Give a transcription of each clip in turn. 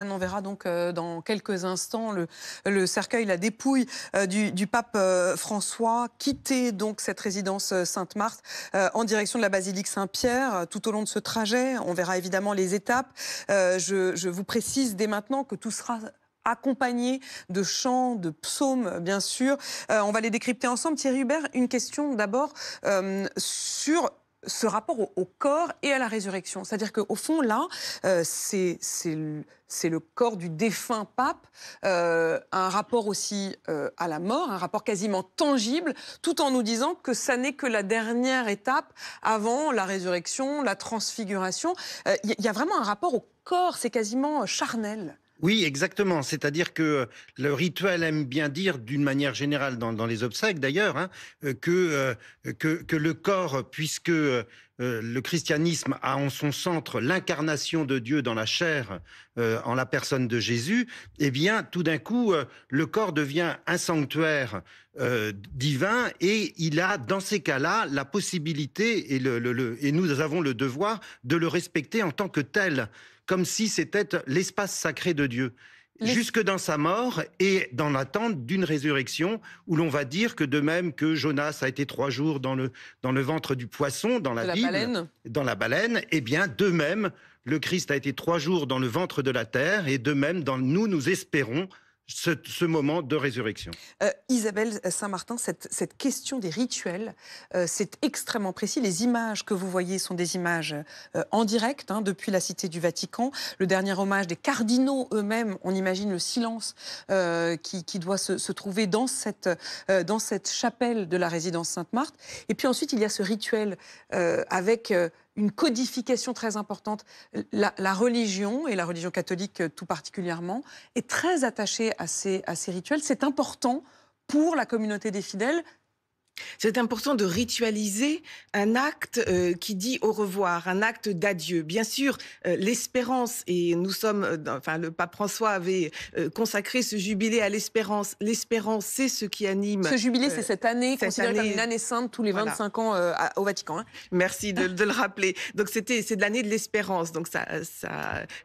On verra donc dans quelques instants le cercueil, la dépouille du pape François quitter donc cette résidence Sainte-Marthe en direction de la basilique Saint-Pierre. Tout au long de ce trajet, on verra évidemment les étapes. Je vous précise dès maintenant que tout sera accompagné de chants, de psaumes, bien sûr. On va les décrypter ensemble. Thierry Hubert, une question d'abord sur ce rapport au corps et à la résurrection. C'est-à-dire qu'au fond, là, c'est le corps du défunt pape, un rapport aussi à la mort, un rapport quasiment tangible, tout en nous disant que ça n'est que la dernière étape avant la résurrection, la transfiguration. Il y a vraiment un rapport au corps, c'est quasiment charnel. Oui, exactement. C'est-à-dire que le rituel aime bien dire, d'une manière générale, dans les obsèques d'ailleurs, hein, que le corps, puisque le christianisme a en son centre l'incarnation de Dieu dans la chair, en la personne de Jésus, eh bien, tout d'un coup, le corps devient un sanctuaire divin, et il a, dans ces cas-là, la possibilité, et nous avons le devoir de le respecter en tant que tel, comme si c'était l'espace sacré de Dieu, jusque dans sa mort et dans l'attente d'une résurrection, où l'on va dire que de même que Jonas a été 3 jours dans le ventre du poisson, dans la Bible, dans la baleine, eh bien, de même, le Christ a été 3 jours dans le ventre de la terre, et de même, nous espérons ce moment de résurrection. Isabelle Saint-Martin, cette question des rituels, c'est extrêmement précis. Les images que vous voyez sont des images en direct, hein, depuis la Cité du Vatican. Le dernier hommage des cardinaux eux-mêmes, on imagine le silence qui doit se trouver dans cette chapelle de la résidence Sainte-Marthe. Et puis ensuite, il y a ce rituel avec une codification très importante. La religion, et la religion catholique tout particulièrement, est très attachée à ces rituels. C'est important pour la communauté des fidèles. C'est important de ritualiser un acte qui dit au revoir, un acte d'adieu. Bien sûr, l'espérance, et nous sommes, enfin, le pape François avait consacré ce jubilé à l'espérance. L'espérance, c'est ce qui anime. Ce jubilé, c'est cette année considérée comme une année sainte tous les 25 ans au Vatican. Hein. Merci de le rappeler. Donc c'est de l'année de l'espérance. Donc ça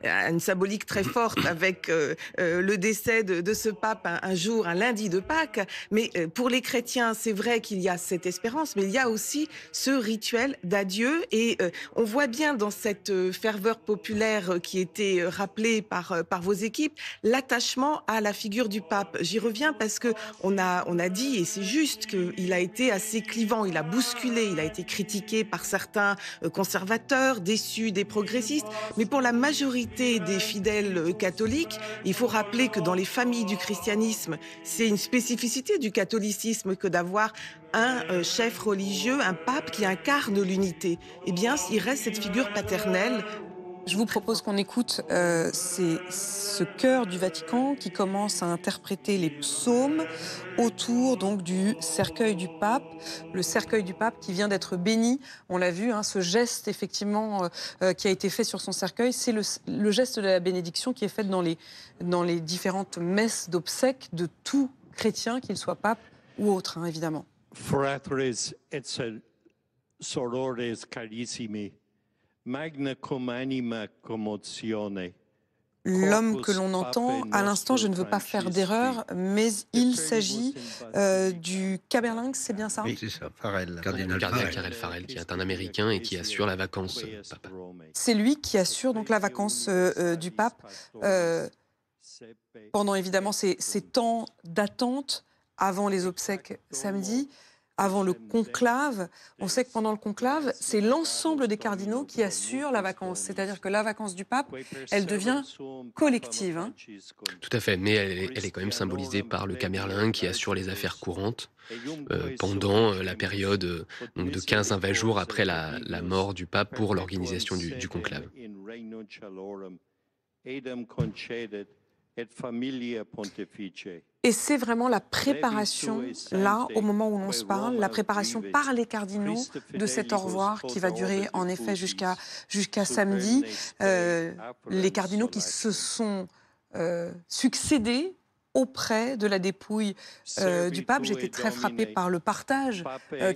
a une symbolique très forte avec le décès de ce pape un jour, un lundi de Pâques. Mais pour les chrétiens, c'est vrai qu'il y a cette espérance, mais il y a aussi ce rituel d'adieu, et on voit bien dans cette ferveur populaire qui était rappelée par vos équipes, l'attachement à la figure du pape. J'y reviens parce que on a dit, et c'est juste, qu'il a été assez clivant, il a bousculé, il a été critiqué par certains conservateurs, déçus des progressistes, mais pour la majorité des fidèles catholiques, il faut rappeler que dans les familles du christianisme, c'est une spécificité du catholicisme que d'avoir un chef religieux, un pape qui incarne l'unité. Eh bien, il reste cette figure paternelle. Je vous propose qu'on écoute ce chœur du Vatican qui commence à interpréter les psaumes autour donc du cercueil du pape. Le cercueil du pape qui vient d'être béni. On l'a vu, hein, ce geste effectivement qui a été fait sur son cercueil, c'est le geste de la bénédiction qui est fait dans les différentes messes d'obsèques de tout chrétien, qu'il soit pape ou autre, hein, évidemment. Fratres et sorores carissimi, magna cum anima commozione. L'homme que l'on entend, à l'instant, je ne veux pas faire d'erreur, mais il s'agit du Caberlinx, c'est bien ça? Oui, c'est ça, Farel. Cardinal Karel Farel, qui est un Américain et qui assure la vacance pape. C'est lui qui assure donc la vacance du pape pendant évidemment ces temps d'attente avant les obsèques samedi, avant le conclave. On sait que pendant le conclave, c'est l'ensemble des cardinaux qui assurent la vacance. C'est-à-dire que la vacance du pape, elle devient collective. Hein. Tout à fait, mais elle est quand même symbolisée par le Camerlin qui assure les affaires courantes pendant la période donc de 15 à 20 jours après la mort du pape pour l'organisation du conclave. Et c'est vraiment la préparation, là, au moment où l'on se parle, la préparation par les cardinaux de cet au revoir qui va durer en effet jusqu'à samedi. Les cardinaux qui se sont succédés auprès de la dépouille du pape. J'étais très frappée par le partage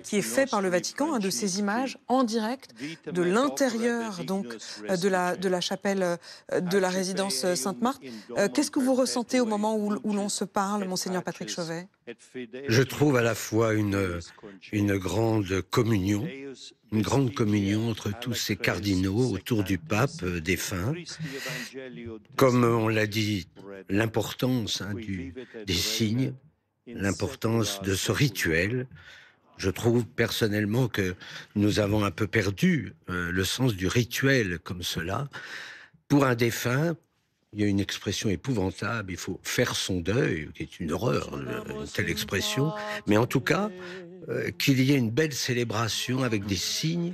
qui est fait par le Vatican, de ces images en direct de l'intérieur donc de la chapelle de la résidence Sainte-Marthe. Qu'est-ce que vous ressentez au moment où l'on se parle, monseigneur Patrick Chauvet? Je trouve à la fois une grande communion entre tous ces cardinaux autour du pape défunt. Comme on l'a dit, l'importance des signes, l'importance de ce rituel. Je trouve personnellement que nous avons un peu perdu le sens du rituel comme cela. Pour un défunt, il y a une expression épouvantable, il faut faire son deuil, qui est une horreur, une telle expression. Mais en tout cas, qu'il y ait une belle célébration avec des signes,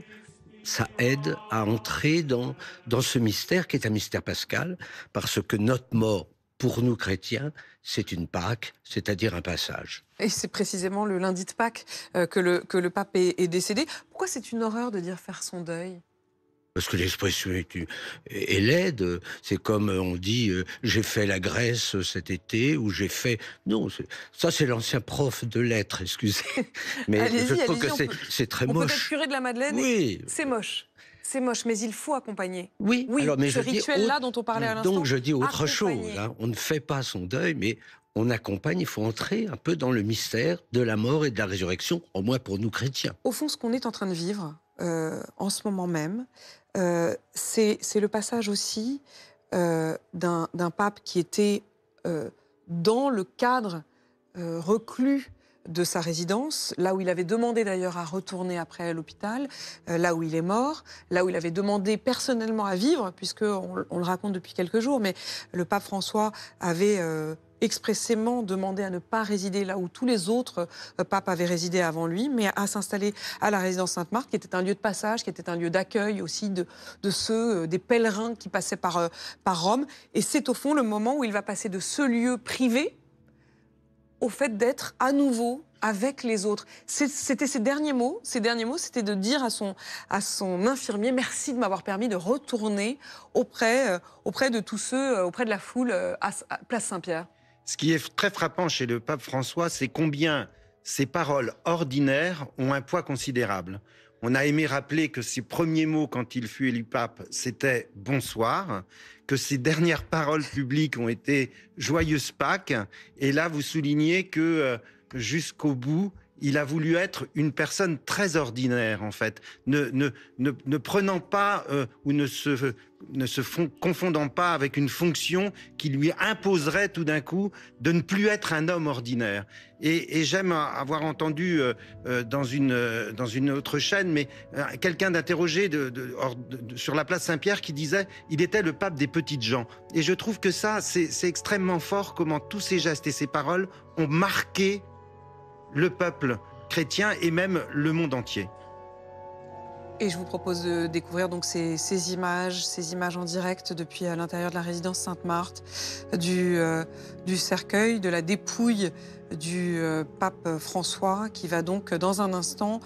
ça aide à entrer dans ce mystère qui est un mystère pascal, parce que notre mort, pour nous chrétiens, c'est une Pâque, c'est-à-dire un passage. Et c'est précisément le lundi de Pâques que le pape est décédé. Pourquoi c'est une horreur de dire faire son deuil ? Parce que l'expression est laide. C'est comme on dit j'ai fait la Grèce cet été, ou j'ai fait... Non, ça c'est l'ancien prof de lettres, excusez. Mais je trouve que c'est très moche. On peut être curé de la Madeleine, oui. C'est moche. C'est moche, mais il faut accompagner. Oui, alors, mais ce rituel-là dont on parlait à l'instant. Donc je dis autre chose. Hein. On ne fait pas son deuil, mais on accompagne, il faut entrer un peu dans le mystère de la mort et de la résurrection, au moins pour nous chrétiens. Au fond, ce qu'on est en train de vivre en ce moment même, c'est le passage aussi d'un pape qui était dans le cadre reclus de sa résidence, là où il avait demandé d'ailleurs à retourner après à l'hôpital, là où il est mort, là où il avait demandé personnellement à vivre, puisqu'on le raconte depuis quelques jours, mais le pape François avait expressément demandé à ne pas résider là où tous les autres papes avaient résidé avant lui, mais à s'installer à la résidence Sainte-Marthe, qui était un lieu de passage, qui était un lieu d'accueil aussi de ceux, des pèlerins qui passaient par Rome. Et c'est au fond le moment où il va passer de ce lieu privé au fait d'être à nouveau avec les autres. C'était ses derniers mots. Ses derniers mots, c'était de dire à son infirmier « Merci de m'avoir permis de retourner auprès de tous ceux, auprès de la foule à Place Saint-Pierre ». Ce qui est très frappant chez le pape François, c'est combien ces paroles ordinaires ont un poids considérable. On a aimé rappeler que ses premiers mots quand il fut élu pape, c'était « bonsoir », que ses dernières paroles publiques ont été « joyeuse Pâques ». Et là, vous soulignez que jusqu'au bout, il a voulu être une personne très ordinaire, en fait, ne prenant pas ou ne se confondant pas avec une fonction qui lui imposerait tout d'un coup de ne plus être un homme ordinaire. Et j'aime avoir entendu dans une autre chaîne, mais quelqu'un d'interrogé sur la place Saint-Pierre qui disait « il était le pape des petites gens ». Et je trouve que ça, c'est extrêmement fort, comment tous ces gestes et ces paroles ont marqué le peuple chrétien et même le monde entier. Et je vous propose de découvrir donc ces images en direct depuis l'intérieur de la résidence Sainte-Marthe, du cercueil, de la dépouille du pape François, qui va donc dans un instant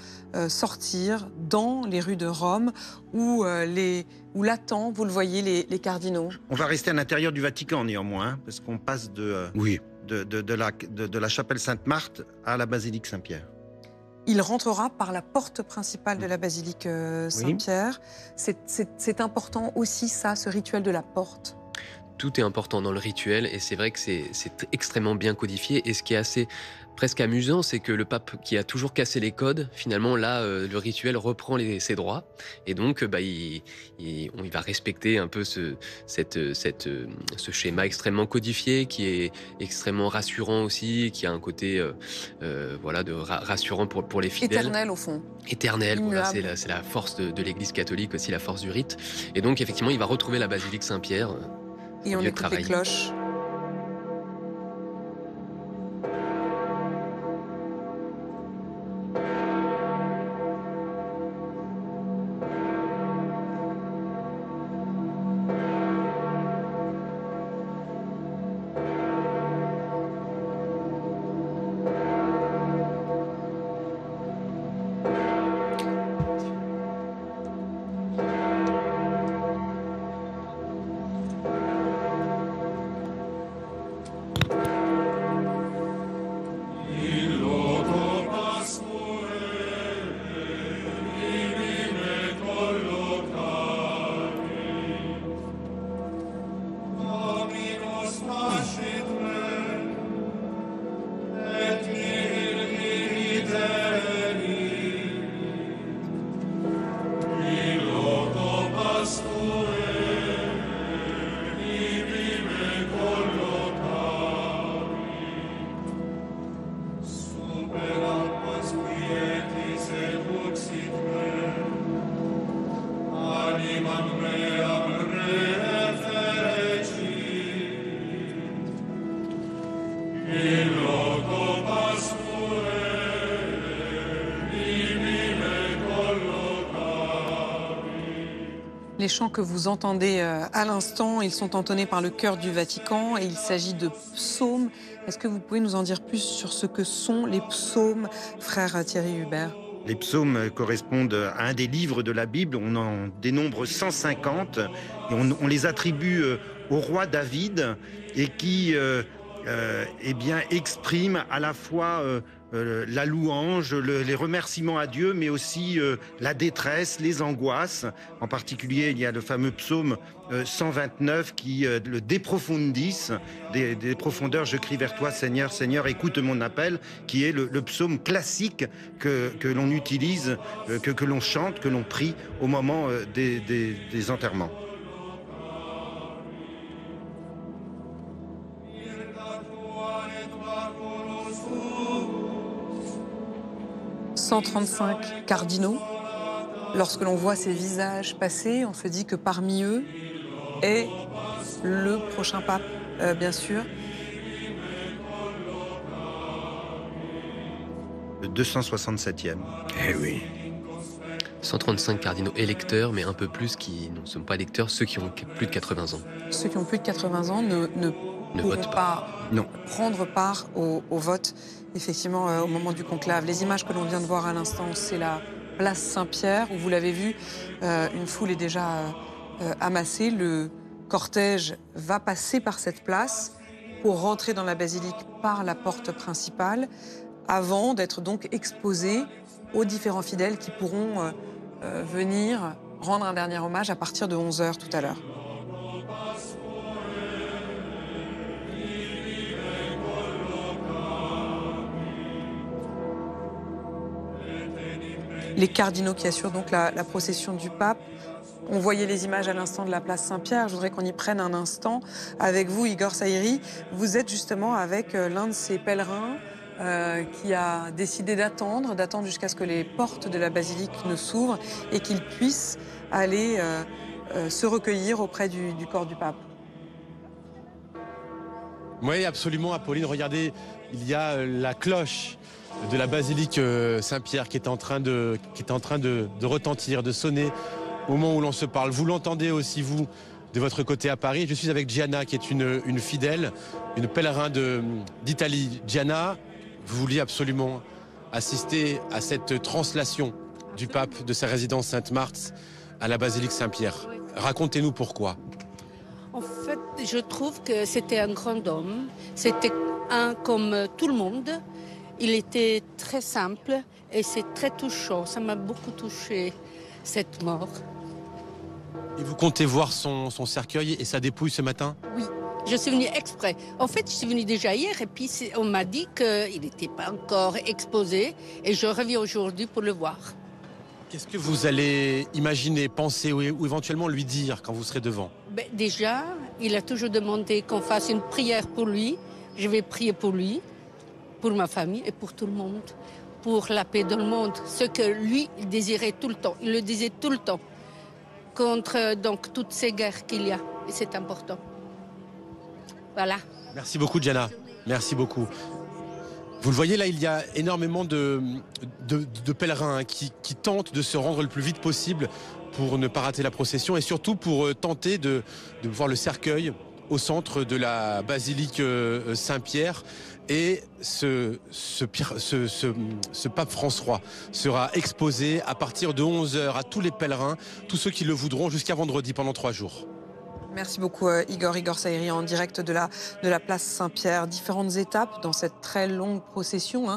sortir dans les rues de Rome où l'attendent, vous le voyez, les cardinaux. On va rester à l'intérieur du Vatican néanmoins, hein, parce qu'on passe oui. de la chapelle Sainte-Marthe à la basilique Saint-Pierre. Il rentrera par la porte principale de la basilique Saint-Pierre. Oui. C'est important aussi, ça, ce rituel de la porte. Tout est important dans le rituel et c'est vrai que c'est extrêmement bien codifié. Et ce qui est assez presque amusant, c'est que le pape qui a toujours cassé les codes, finalement là, le rituel reprend ses droits. Et donc, il va respecter un peu ce schéma extrêmement codifié, qui est extrêmement rassurant aussi, qui a un côté rassurant pour les fidèles. Éternel au fond. Éternel, voilà, c'est la force de l'Église catholique aussi, la force du rite. Et donc effectivement, il va retrouver la basilique Saint-Pierre. Et on écoute les cloches. Les chants que vous entendez à l'instant, ils sont entonnés par le chœur du Vatican et il s'agit de psaumes. Est-ce que vous pouvez nous en dire plus sur ce que sont les psaumes, frère Thierry Hubert? Les psaumes correspondent à un des livres de la Bible. On en dénombre 150 et on les attribue au roi David et qui eh bien, expriment à la fois la louange, les remerciements à Dieu, mais aussi la détresse, les angoisses. En particulier, il y a le fameux psaume 129 qui, le De Profundis, des profondeurs, je crie vers toi, Seigneur, Seigneur, écoute mon appel, qui est le psaume classique que l'on utilise, que l'on chante, que l'on prie au moment des enterrements. 135 cardinaux. Lorsque l'on voit ces visages passer, on se dit que parmi eux est le prochain pape, bien sûr. Le 267e. Eh oui. 135 cardinaux électeurs, mais un peu plus qui ne sont pas électeurs, ceux qui ont plus de 80 ans. Ceux qui ont plus de 80 ans ne pourront votent pas Non. prendre part au vote, effectivement, au moment du conclave. Les images que l'on vient de voir à l'instant, c'est la place Saint-Pierre, où vous l'avez vu, une foule est déjà amassée. Le cortège va passer par cette place pour rentrer dans la basilique par la porte principale, avant d'être donc exposé aux différents fidèles qui pourront venir rendre un dernier hommage à partir de 11h tout à l'heure. Les cardinaux qui assurent donc la procession du pape. On voyait les images à l'instant de la place Saint-Pierre. Je voudrais qu'on y prenne un instant avec vous, Igor Saïri. Vous êtes justement avec l'un de ces pèlerins qui a décidé d'attendre jusqu'à ce que les portes de la basilique ne s'ouvrent et qu'il puisse aller se recueillir auprès du corps du pape. Oui, absolument, Apolline. Regardez, il y a la cloche de la basilique Saint-Pierre qui est en train de retentir, de sonner au moment où l'on se parle. Vous l'entendez aussi, vous, de votre côté à Paris. Je suis avec Gianna, qui est une fidèle, une pèlerin d'Italie. Gianna, vous vouliez absolument assister à cette translation du pape de sa résidence Sainte-Marthe à la basilique Saint-Pierre. Racontez-nous pourquoi. En fait, je trouve que c'était un grand homme. C'était un comme tout le monde. Il était très simple et c'est très touchant. Ça m'a beaucoup touché, cette mort. Et vous comptez voir son cercueil et sa dépouille ce matin? Oui, je suis venue exprès. En fait, je suis venue déjà hier et puis on m'a dit qu'il n'était pas encore exposé et je reviens aujourd'hui pour le voir. Qu'est-ce que vous allez imaginer, penser ou éventuellement lui dire quand vous serez devant? Déjà, il a toujours demandé qu'on fasse une prière pour lui. Je vais prier pour lui, pour ma famille et pour tout le monde, pour la paix dans le monde. Ce que lui, il désirait tout le temps. Il le disait tout le temps. Contre donc toutes ces guerres qu'il y a. Et c'est important. Voilà. Merci beaucoup, Gianna. Merci beaucoup. Vous le voyez, là, il y a énormément de pèlerins qui tentent de se rendre le plus vite possible pour ne pas rater la procession et surtout pour tenter de voir le cercueil au centre de la basilique Saint-Pierre. Et ce pape François sera exposé à partir de 11h à tous les pèlerins, tous ceux qui le voudront, jusqu'à vendredi pendant 3 jours. Merci beaucoup Igor Saïri en direct de la place Saint-Pierre. Différentes étapes dans cette très longue procession,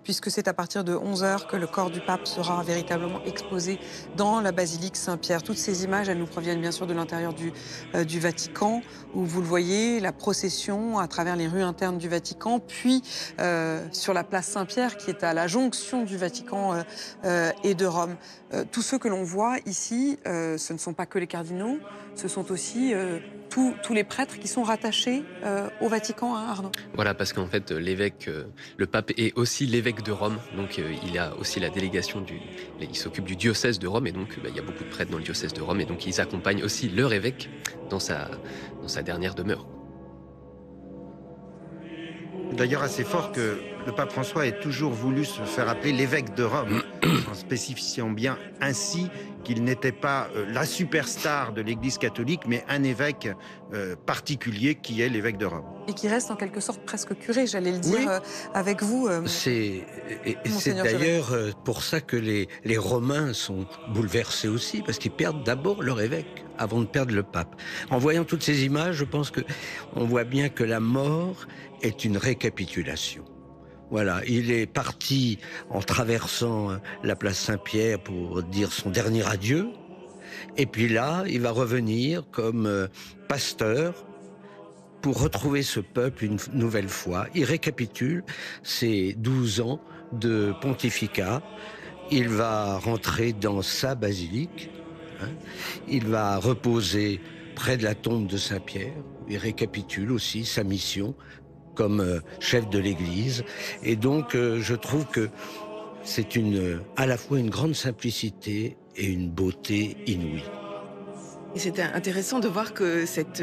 puisque c'est à partir de 11h que le corps du pape sera véritablement exposé dans la basilique Saint-Pierre. Toutes ces images, elles nous proviennent bien sûr de l'intérieur du Vatican, où vous le voyez, la procession à travers les rues internes du Vatican, puis sur la place Saint-Pierre qui est à la jonction du Vatican et de Rome. Tous ceux que l'on voit ici, ce ne sont pas que les cardinaux, ce sont aussi tous les prêtres qui sont rattachés au Vatican, Arnaud. Voilà, parce qu'en fait, l'évêque, le pape est aussi l'évêque de Rome, donc il a aussi la délégation il s'occupe du diocèse de Rome, et donc il y a beaucoup de prêtres dans le diocèse de Rome, et donc ils accompagnent aussi leur évêque dans sa dernière demeure. D'ailleurs assez fort que le pape François ait toujours voulu se faire appeler l'évêque de Rome, en spécifiant bien ainsi qu'il n'était pas la superstar de l'Église catholique, mais un évêque particulier qui est l'évêque de Rome. Et qui reste en quelque sorte presque curé, j'allais le dire, avec vous. C'est d'ailleurs pour ça que les Romains sont bouleversés aussi, parce qu'ils perdent d'abord leur évêque avant de perdre le pape. En voyant toutes ces images, je pense qu'on voit bien que la mort est une récapitulation. Voilà, il est parti en traversant la place Saint-Pierre pour dire son dernier adieu. Et puis là, il va revenir comme pasteur pour retrouver ce peuple une nouvelle fois. Il récapitule ses 12 ans de pontificat. Il va rentrer dans sa basilique. Il va reposer près de la tombe de Saint-Pierre. Il récapitule aussi sa mission comme chef de l'Église. Et donc, je trouve que c'est à la fois une grande simplicité et une beauté inouïe. Et c'était intéressant de voir que cette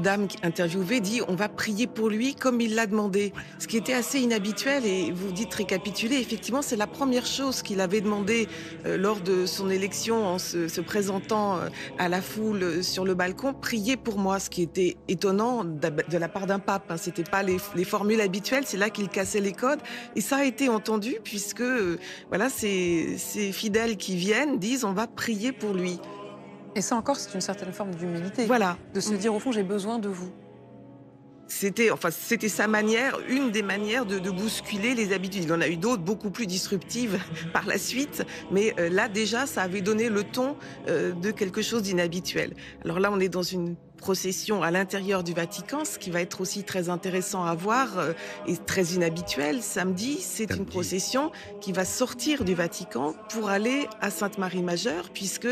dame interviewée dit « on va prier pour lui comme il l'a demandé ». Ce qui était assez inhabituel, et vous dites récapituler, effectivement c'est la première chose qu'il avait demandé lors de son élection en se présentant à la foule sur le balcon, « priez pour moi », ce qui était étonnant de la part d'un pape. C'était pas les formules habituelles, c'est là qu'il cassait les codes, et ça a été entendu puisque voilà, ces fidèles qui viennent disent « on va prier pour lui ». Et ça encore, c'est une certaine forme d'humilité. Voilà. De se dire, au fond, j'ai besoin de vous. C'était sa manière, une des manières de bousculer les habitudes. Il y en a eu d'autres beaucoup plus disruptives par la suite, mais là déjà, ça avait donné le ton de quelque chose d'inhabituel. Alors là, on est dans une procession à l'intérieur du Vatican, ce qui va être aussi très intéressant à voir et très inhabituel. Samedi, c'est une procession qui va sortir du Vatican pour aller à Sainte-Marie-Majeure, puisque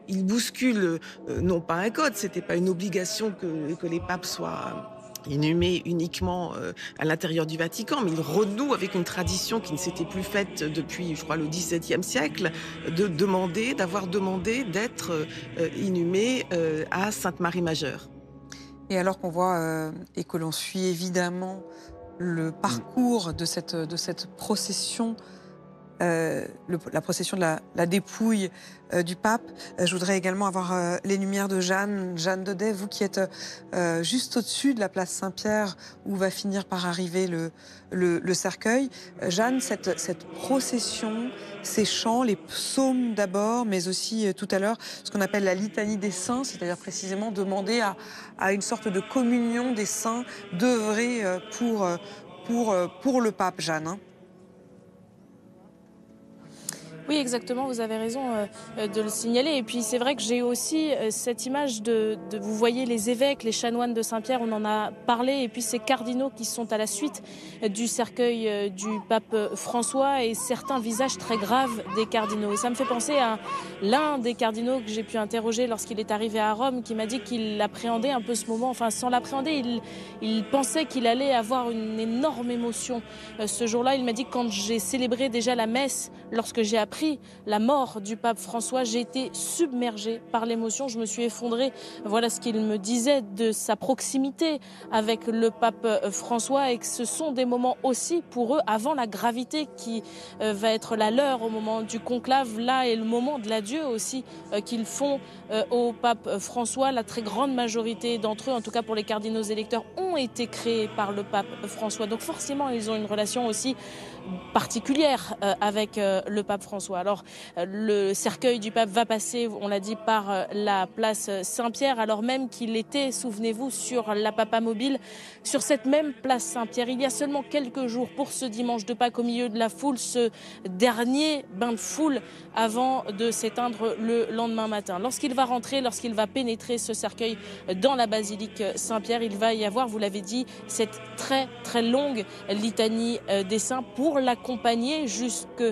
il bouscule non pas un code, c'était pas une obligation que les papes soient inhumé uniquement à l'intérieur du Vatican, mais il renoue avec une tradition qui ne s'était plus faite depuis, je crois, le XVIIe siècle, d'avoir demandé d'être inhumé à Sainte-Marie-Majeure. Et alors qu'on voit et que l'on suit évidemment le parcours de cette procession, la procession de la dépouille du pape. Je voudrais également avoir les lumières de Jeanne Daudet, vous qui êtes juste au-dessus de la place Saint-Pierre où va finir par arriver le cercueil. Jeanne, cette procession, ces chants, les psaumes d'abord, mais aussi tout à l'heure ce qu'on appelle la litanie des saints, c'est-à-dire précisément demander à une sorte de communion des saints, d'œuvrer pour le pape, Jeanne. Hein. Oui, exactement, vous avez raison de le signaler. Et puis c'est vrai que j'ai aussi cette image vous voyez les évêques, les chanoines de Saint-Pierre, on en a parlé, et puis ces cardinaux qui sont à la suite du cercueil du pape François, et certains visages très graves des cardinaux. Et ça me fait penser à l'un des cardinaux que j'ai pu interroger lorsqu'il est arrivé à Rome, qui m'a dit qu'il appréhendait un peu ce moment, enfin sans l'appréhender, il pensait qu'il allait avoir une énorme émotion. Ce jour-là, il m'a dit que quand j'ai célébré déjà la messe, lorsque j'ai appris la mort du pape François, j'ai été submergée par l'émotion, je me suis effondrée. Voilà ce qu'il me disait de sa proximité avec le pape François, et que ce sont des moments aussi pour eux, avant la gravité qui va être la leur au moment du conclave, là est le moment de l'adieu aussi qu'ils font au pape François. La très grande majorité d'entre eux, en tout cas pour les cardinaux électeurs, ont été créés par le pape François. Donc forcément, ils ont une relation aussi particulière avec le pape François. Alors, le cercueil du pape va passer, on l'a dit, par la place Saint-Pierre, alors même qu'il était, souvenez-vous, sur la Papamobile, sur cette même place Saint-Pierre, il y a seulement quelques jours, pour ce dimanche de Pâques, au milieu de la foule, ce dernier bain de foule avant de s'éteindre le lendemain matin. Lorsqu'il va rentrer, lorsqu'il va pénétrer ce cercueil dans la basilique Saint-Pierre, il va y avoir, vous l'avez dit, cette très très longue litanie des saints pour l'accompagner jusque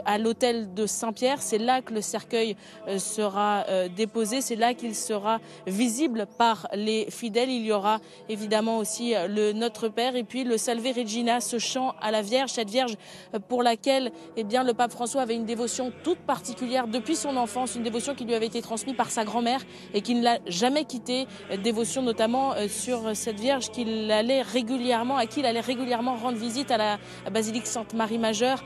à l'autel de Saint-Pierre. C'est là que le cercueil sera déposé, c'est là qu'il sera visible par les fidèles. Il y aura évidemment aussi le Notre Père et puis le Salve Regina, ce chant à la Vierge, cette Vierge pour laquelle le pape François avait une dévotion toute particulière depuis son enfance, une dévotion qui lui avait été transmise par sa grand-mère et qui ne l'a jamais quittée, dévotion notamment sur cette Vierge à qui il allait régulièrement rendre visite à la basilique Sainte-Marie-Majeure,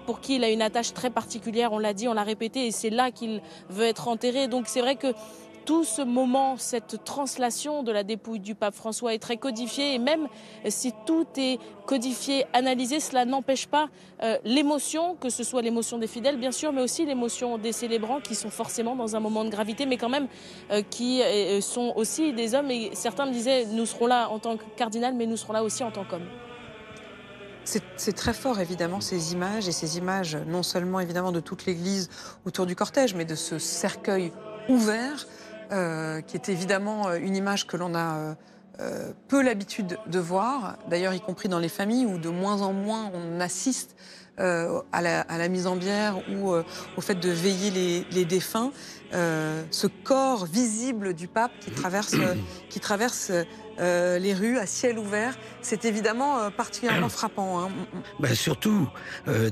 pour qui il a une attache très particulière, on l'a dit, on l'a répété, et c'est là qu'il veut être enterré. Donc c'est vrai que tout ce moment, cette translation de la dépouille du pape François est très codifié, et même si tout est codifié, analysé, cela n'empêche pas l'émotion, que ce soit l'émotion des fidèles bien sûr, mais aussi l'émotion des célébrants qui sont forcément dans un moment de gravité, mais quand même qui sont aussi des hommes, et certains me disaient nous serons là en tant que cardinal, mais nous serons là aussi en tant qu'hommes. C'est très fort, évidemment, ces images, et ces images non seulement, évidemment, de toute l'Église autour du cortège, mais de ce cercueil ouvert, qui est évidemment une image que l'on a peu l'habitude de voir, d'ailleurs y compris dans les familles où de moins en moins on assiste à la mise en bière ou au fait de veiller les défunts. Ce corps visible du pape qui traverse les rues à ciel ouvert, c'est évidemment particulièrement frappant. Hein. Ben surtout,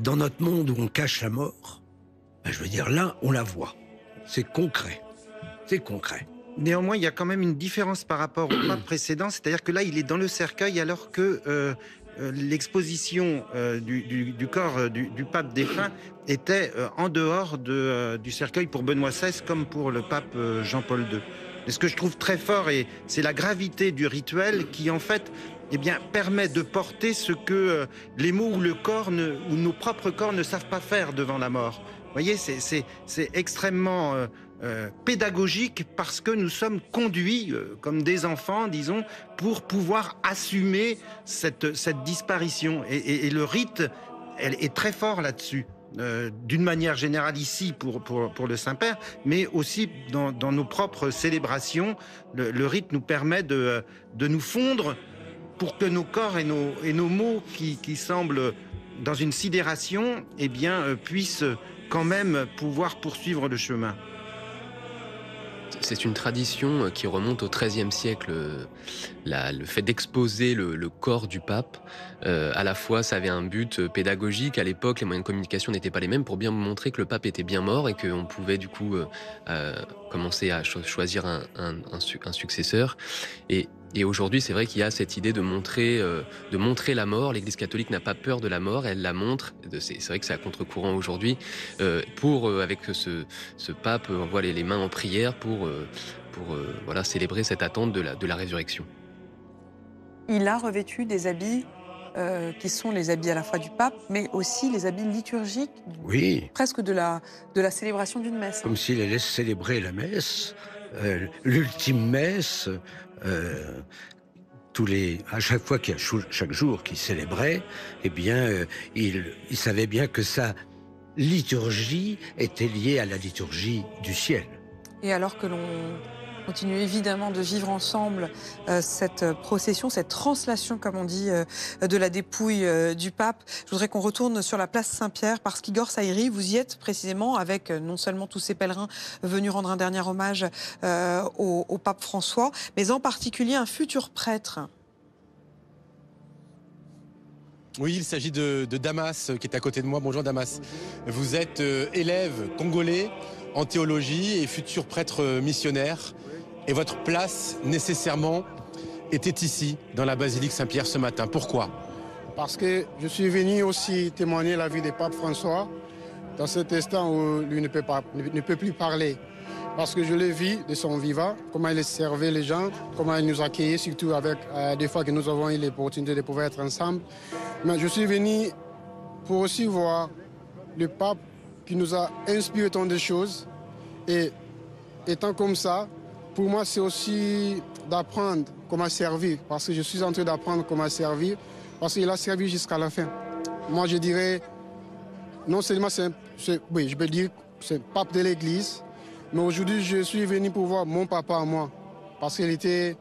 dans notre monde où on cache la mort, je veux dire, là, on la voit. C'est concret. C'est concret. Néanmoins, il y a quand même une différence par rapport au pape précédent, c'est-à-dire que là, il est dans le cercueil alors que l'exposition du corps du pape défunt était en dehors du cercueil pour Benoît XVI comme pour le pape Jean-Paul II. Et ce que je trouve très fort, c'est la gravité du rituel qui, en fait, permet de porter ce que les mots ou le corps ou nos propres corps ne savent pas faire devant la mort. Vous voyez, c'est extrêmement pédagogique parce que nous sommes conduits comme des enfants, disons, pour pouvoir assumer cette disparition. Et le rite est très fort là-dessus. D'une manière générale ici pour le Saint-Père, mais aussi dans nos propres célébrations, le rite nous permet de nous fondre pour que nos corps et nos mots qui semblent dans une sidération, puissent quand même pouvoir poursuivre le chemin. C'est une tradition qui remonte au XIIIe siècle, le fait d'exposer le corps du pape. À la fois, ça avait un but pédagogique. À l'époque, les moyens de communication n'étaient pas les mêmes pour bien montrer que le pape était bien mort et qu'on pouvait du coup commencer à choisir un successeur. Et aujourd'hui, c'est vrai qu'il y a cette idée de montrer la mort. L'Église catholique n'a pas peur de la mort, elle la montre. C'est vrai que c'est à contre-courant aujourd'hui. Avec ce pape, on voit les mains en prière pour célébrer cette attente de la résurrection. Il a revêtu des habits qui sont les habits à la fois du pape, mais aussi les habits liturgiques, oui, presque de la célébration d'une messe. Comme s'il allait célébrer la messe, l'ultime messe. À chaque fois chaque jour qu'il célébrait, il savait bien que sa liturgie était liée à la liturgie du ciel. Et alors que l'on continue évidemment de vivre ensemble cette procession, cette translation, comme on dit, de la dépouille du pape, je voudrais qu'on retourne sur la place Saint-Pierre, parce qu'Igor Saïri, vous y êtes précisément avec non seulement tous ces pèlerins venus rendre un dernier hommage au pape François, mais en particulier un futur prêtre. Oui, il s'agit de Damas qui est à côté de moi. Bonjour Damas. Vous êtes élève congolais en théologie et futur prêtre missionnaire. Et votre place, nécessairement, était ici, dans la basilique Saint-Pierre ce matin. Pourquoi? Parce que je suis venu aussi témoigner la vie du pape François dans cet instant où lui ne peut plus parler. Parce que je l'ai vu de son vivant, comment il servait les gens, comment il nous accueillait, surtout avec des fois que nous avons eu l'opportunité de pouvoir être ensemble. Mais je suis venu pour aussi voir le pape qui nous a inspiré tant de choses. Et étant comme ça, pour moi, c'est aussi d'apprendre comment servir, parce que je suis en train d'apprendre comment servir, parce qu'il a servi jusqu'à la fin. Moi, je dirais, non seulement oui, je peux dire c'est le pape de l'Église, mais aujourd'hui, je suis venu pour voir mon papa à moi, parce qu'il était,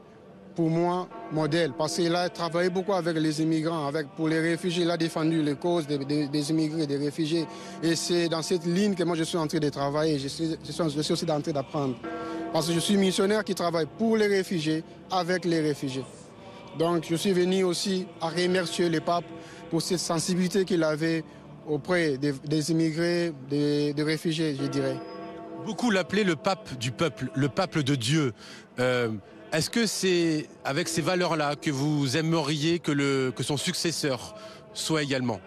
pour moi, modèle parce qu'il a travaillé beaucoup avec les immigrants, pour les réfugiés. Il a défendu les causes des immigrés, des réfugiés. Et c'est dans cette ligne que moi je suis en train de travailler. Je suis aussi en train d'apprendre. Parce que je suis missionnaire qui travaille pour les réfugiés, avec les réfugiés. Donc je suis venu aussi à remercier le pape pour cette sensibilité qu'il avait auprès des immigrés, des réfugiés, je dirais. Beaucoup l'appelaient le pape du peuple, le pape de Dieu. Est-ce que c'est avec ces valeurs-là que vous aimeriez que son successeur soit également?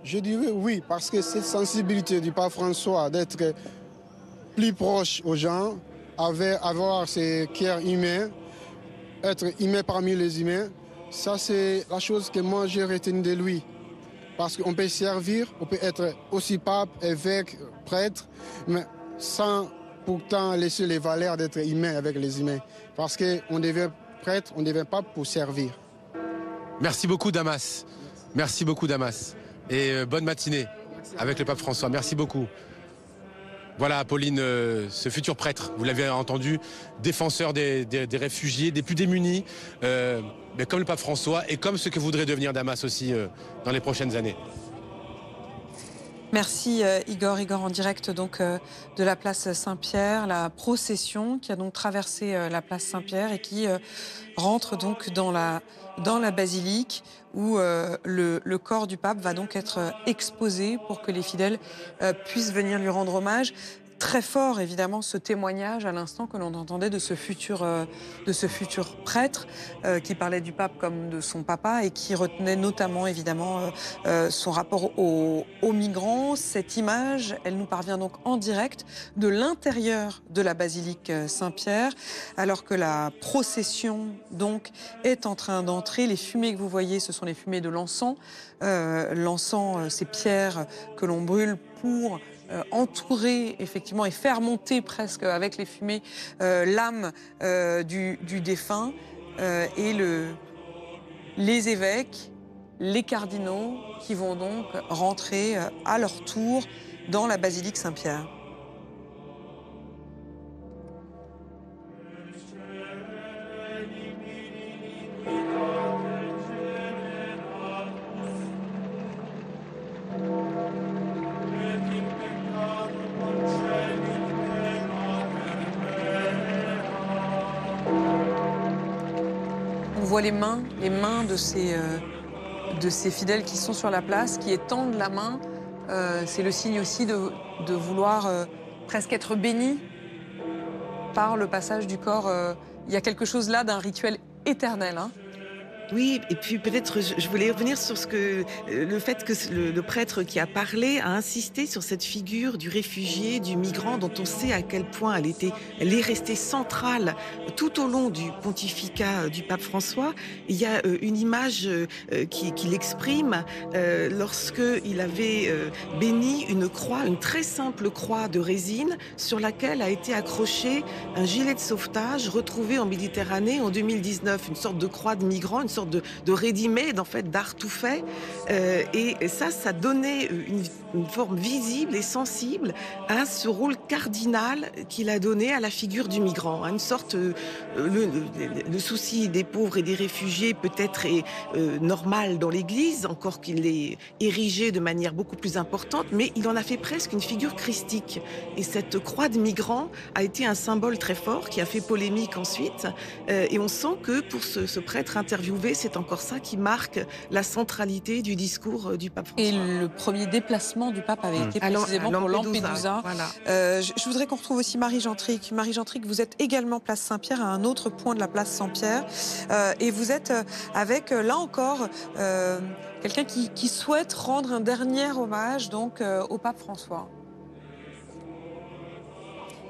Je dirais oui, parce que cette sensibilité du pape François d'être plus proche aux gens, avoir ce cœur humain, être humain parmi les humains, ça c'est la chose que moi j'ai retenue de lui. Parce qu'on peut servir, on peut être aussi pape, évêque, prêtre, mais sans pourtant laisser les valeurs d'être humain avec les humains. Parce qu'on devient prêtre, on devient pape pour servir. Merci beaucoup Damas. Merci beaucoup Damas. Et bonne matinée avec le pape François. Merci beaucoup. Voilà Apolline, ce futur prêtre, vous l'avez entendu, défenseur des réfugiés, des plus démunis, mais comme le pape François et comme ce que voudrait devenir Damas aussi dans les prochaines années. Merci Igor en direct donc de la place Saint-Pierre, la procession qui a donc traversé la place Saint-Pierre et qui rentre donc dans la basilique où le corps du pape va donc être exposé pour que les fidèles puissent venir lui rendre hommage. Très fort, évidemment, ce témoignage à l'instant que l'on entendait de ce futur prêtre qui parlait du pape comme de son papa et qui retenait notamment, évidemment, son rapport aux migrants. Cette image, elle nous parvient donc en direct de l'intérieur de la basilique Saint-Pierre, alors que la procession donc est en train d'entrer. Les fumées que vous voyez, ce sont les fumées de l'encens. L'encens, ces pierres que l'on brûle pour entourer effectivement et faire monter presque avec les fumées l'âme du défunt et les évêques, les cardinaux qui vont donc rentrer à leur tour dans la basilique Saint-Pierre. On voit les mains de ces fidèles qui sont sur la place, qui étendent la main. C'est le signe aussi de vouloir presque être béni par le passage du corps. Il y a quelque chose là d'un rituel éternel. Hein. Oui, et puis peut-être je voulais revenir sur le fait que le prêtre qui a parlé a insisté sur cette figure du réfugié, du migrant, dont on sait à quel point elle est restée centrale tout au long du pontificat du pape François. Il y a une image qui l'exprime lorsqu'il avait béni une croix, une très simple croix de résine sur laquelle a été accroché un gilet de sauvetage retrouvé en Méditerranée en 2019, une sorte de croix de migrant, une sorte de ready-made, en fait, d'art tout fait. Et ça donnait une forme visible et sensible à ce rôle cardinal qu'il a donné à la figure du migrant. Une sorte, le souci des pauvres et des réfugiés peut-être est normal dans l'Église, encore qu'il est érigé de manière beaucoup plus importante, mais il en a fait presque une figure christique. Et cette croix de migrant a été un symbole très fort qui a fait polémique ensuite. Et on sent que pour ce prêtre interviewé, c'est encore ça qui marque la centralité du discours du pape François. Et le premier déplacement du pape avait été précisément pour Lampedusa. Voilà. Je voudrais qu'on retrouve aussi Marie Gentric. Marie Gentric, vous êtes également place Saint-Pierre, à un autre point de la place Saint-Pierre. Et vous êtes avec, là encore, quelqu'un qui souhaite rendre un dernier hommage donc, au pape François.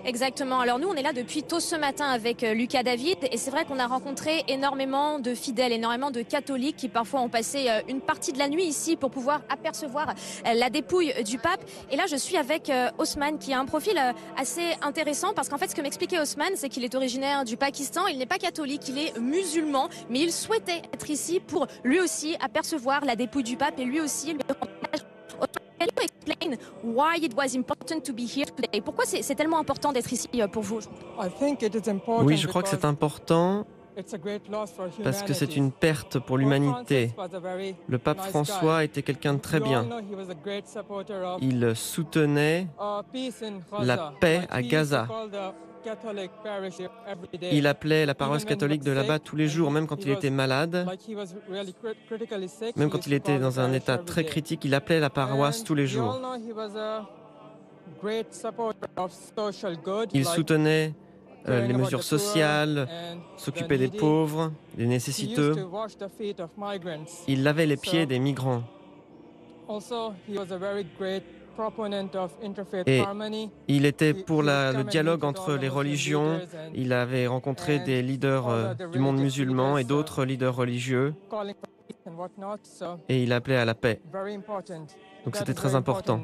Exactement. Alors nous, on est là depuis tôt ce matin avec Lucas David et c'est vrai qu'on a rencontré énormément de fidèles, énormément de catholiques qui parfois ont passé une partie de la nuit ici pour pouvoir apercevoir la dépouille du pape. Et là, je suis avec Osman qui a un profil assez intéressant parce qu'en fait, ce que m'expliquait Osman, c'est qu'il est originaire du Pakistan. Il n'est pas catholique, il est musulman, mais il souhaitait être ici pour lui aussi apercevoir la dépouille du pape et lui aussi lui rendre hommage. Can you explain why it was important to be here today? Pourquoi c'est tellement important d'être ici pour vous? Oui, je crois que c'est important parce que c'est une perte pour l'humanité. Le pape François était quelqu'un de très bien. Il soutenait la paix à Gaza. Il appelait la paroisse catholique de là-bas tous les jours, même quand il était malade, même quand il était dans un état très critique, il appelait la paroisse tous les jours. Il soutenait les mesures sociales, s'occupait des pauvres, des nécessiteux. Il lavait les pieds des migrants. Et il était pour le dialogue entre les religions. Il avait rencontré des leaders du monde musulman et d'autres leaders religieux. Et il appelait à la paix. Donc c'était très important.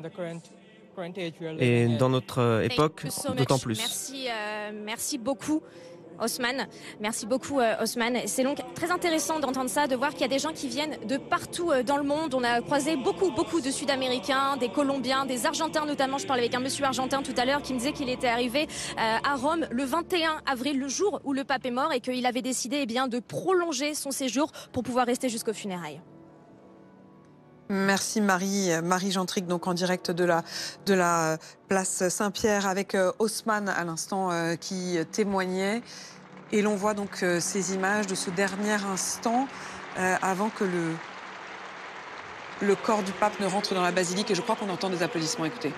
Et dans notre époque, d'autant plus. Merci beaucoup. Osman, merci beaucoup Osman. C'est donc très intéressant d'entendre ça, de voir qu'il y a des gens qui viennent de partout dans le monde. On a croisé beaucoup de Sud-Américains, des Colombiens, des Argentins notamment. Je parlais avec un monsieur argentin tout à l'heure qui me disait qu'il était arrivé à Rome le 21 avril, le jour où le pape est mort, et qu'il avait décidé de prolonger son séjour pour pouvoir rester jusqu'aux funérailles. Merci Marie Gentric, donc en direct de la place Saint-Pierre avec Osman à l'instant qui témoignait. Et l'on voit donc ces images de ce dernier instant avant que le corps du pape ne rentre dans la basilique. Et je crois qu'on entend des applaudissements, écoutez.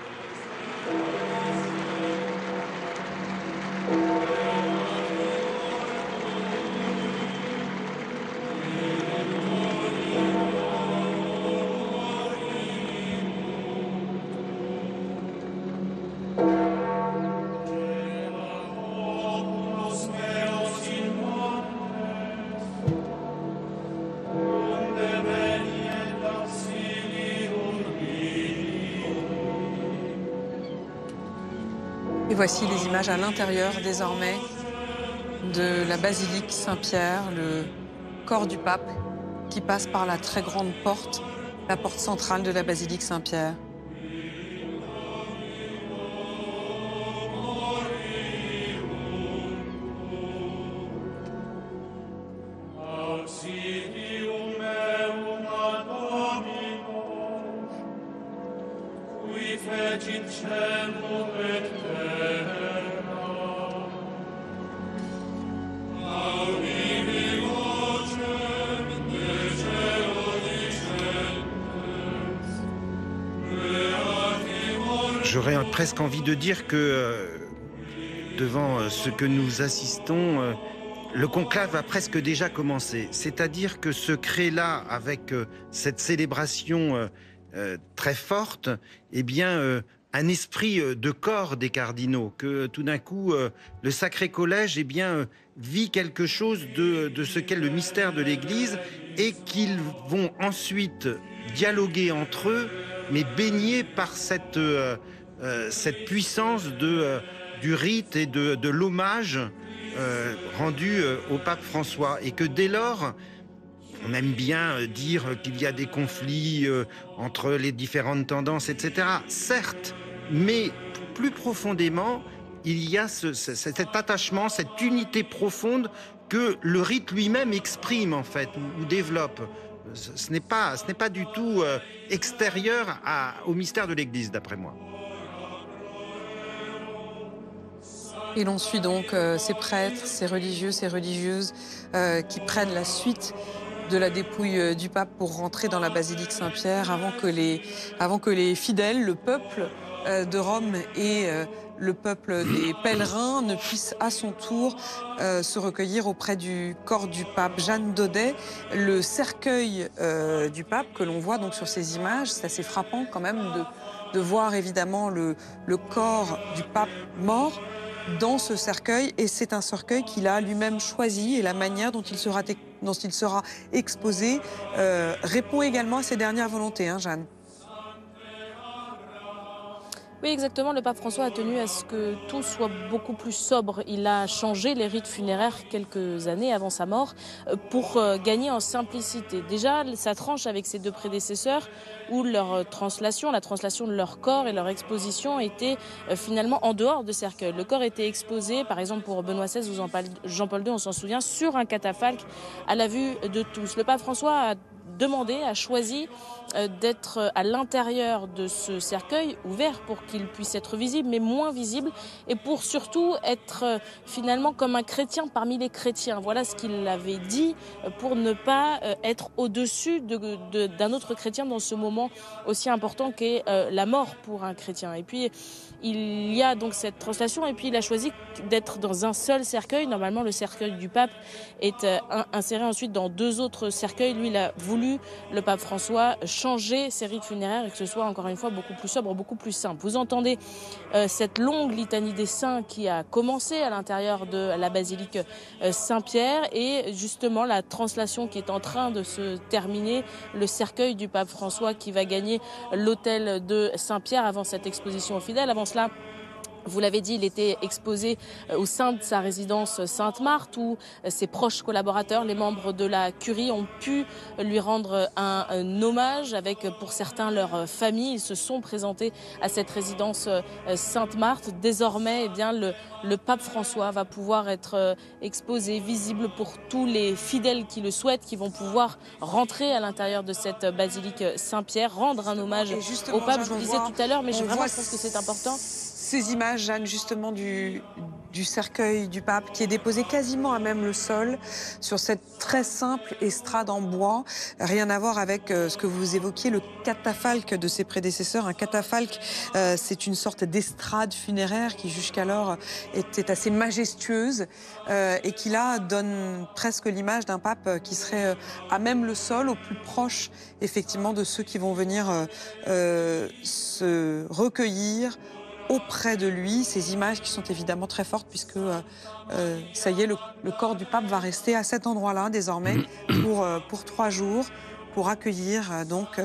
Et voici les images à l'intérieur désormais de la basilique Saint-Pierre, le corps du pape qui passe par la très grande porte, la porte centrale de la basilique Saint-Pierre. J'aurais presque envie de dire que devant ce que nous assistons, le conclave a presque déjà commencé. C'est-à-dire que se crée là, avec cette célébration très forte, eh bien, un esprit de corps des cardinaux, que tout d'un coup, le Sacré Collège eh bien, vit quelque chose de ce qu'est le mystère de l'Église, et qu'ils vont ensuite dialoguer entre eux, mais baignés par cette puissance du rite et de l'hommage rendu au pape François. Et que dès lors, on aime bien dire qu'il y a des conflits entre les différentes tendances, etc. Certes, mais plus profondément, il y a cet attachement, cette unité profonde que le rite lui-même exprime en fait, ou développe. Ce n'est pas du tout extérieur au mystère de l'Église, d'après moi. Et l'on suit donc ces prêtres, ces religieux, ces religieuses qui prennent la suite de la dépouille du pape pour rentrer dans la basilique Saint-Pierre avant que les fidèles, le peuple de Rome et le peuple des pèlerins ne puissent à son tour se recueillir auprès du corps du pape. Jeanne Daudet, le cercueil du pape que l'on voit donc sur ces images, c'est assez frappant quand même de voir évidemment le corps du pape mort dans ce cercueil, et c'est un cercueil qu'il a lui-même choisi, et la manière dont il sera exposé répond également à ses dernières volontés, hein, Jeanne. Oui, exactement. Le pape François a tenu à ce que tout soit beaucoup plus sobre. Il a changé les rites funéraires quelques années avant sa mort pour gagner en simplicité. Déjà, ça tranche avec ses deux prédécesseurs où la translation de leur corps et leur exposition était finalement en dehors de cercueil. Le corps était exposé, par exemple pour Benoît XVI ou Jean-Paul II, on s'en souvient, sur un catafalque à la vue de tous. Le pape François a choisi d'être à l'intérieur de ce cercueil ouvert pour qu'il puisse être visible, mais moins visible, et pour surtout être finalement comme un chrétien parmi les chrétiens. Voilà ce qu'il avait dit pour ne pas être au-dessus d'un autre chrétien dans ce moment aussi important qu'est la mort pour un chrétien. Et puis, il y a donc cette translation, et puis il a choisi d'être dans un seul cercueil. Normalement, le cercueil du pape est inséré ensuite dans deux autres cercueils. Lui, il a voulu, le pape François, changer ses rites funéraires et que ce soit encore une fois beaucoup plus sobre, beaucoup plus simple. Vous entendez cette longue litanie des saints qui a commencé à l'intérieur de la basilique Saint-Pierre, et justement la translation qui est en train de se terminer, le cercueil du pape François qui va gagner l'autel de Saint-Pierre avant cette exposition aux fidèles. Avant cela, vous l'avez dit, il était exposé au sein de sa résidence Sainte-Marthe où ses proches collaborateurs, les membres de la curie, ont pu lui rendre un hommage avec pour certains leur famille. Ils se sont présentés à cette résidence Sainte-Marthe. Désormais, le pape François va pouvoir être exposé, visible pour tous les fidèles qui le souhaitent, qui vont pouvoir rentrer à l'intérieur de cette basilique Saint-Pierre, rendre un hommage au pape. Je vous le disais tout à l'heure, mais je pense que c'est important. Ces images, Jeanne, justement, du cercueil du pape qui est déposé quasiment à même le sol sur cette très simple estrade en bois. Rien à voir avec ce que vous évoquiez, le catafalque de ses prédécesseurs. Un catafalque, c'est une sorte d'estrade funéraire qui jusqu'alors était assez majestueuse et qui là donne presque l'image d'un pape qui serait à même le sol, au plus proche effectivement de ceux qui vont venir se recueillir auprès de lui. Ces images qui sont évidemment très fortes puisque ça y est, le corps du pape va rester à cet endroit-là désormais pour 3 jours, pour accueillir donc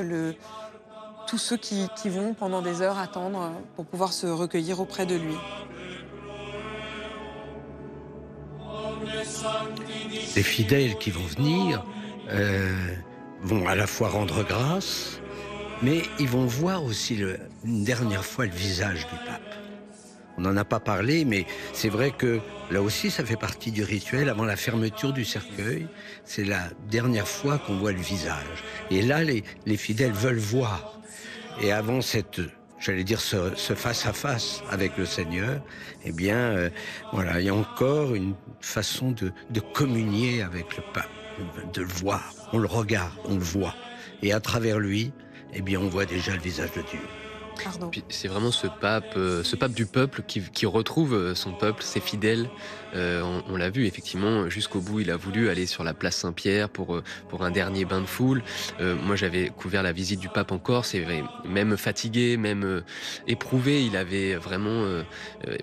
tous ceux qui vont pendant des heures attendre pour pouvoir se recueillir auprès de lui. Les fidèles qui vont venir vont à la fois rendre grâce, mais ils vont voir aussi une dernière fois le visage du pape. On n'en a pas parlé, mais c'est vrai que là aussi, ça fait partie du rituel. Avant la fermeture du cercueil, c'est la dernière fois qu'on voit le visage. Et là, les fidèles veulent voir. Et avant ce face-à-face avec le Seigneur, eh bien, voilà, il y a encore une façon de communier avec le pape, de le voir. On le regarde, on le voit. Et à travers lui, eh bien, on voit déjà le visage de Dieu. C'est vraiment ce pape du peuple qui retrouve son peuple, ses fidèles. On l'a vu effectivement jusqu'au bout. Il a voulu aller sur la place Saint-Pierre pour un dernier bain de foule. Moi, j'avais couvert la visite du pape en Corse. Et même fatigué, même éprouvé, il avait vraiment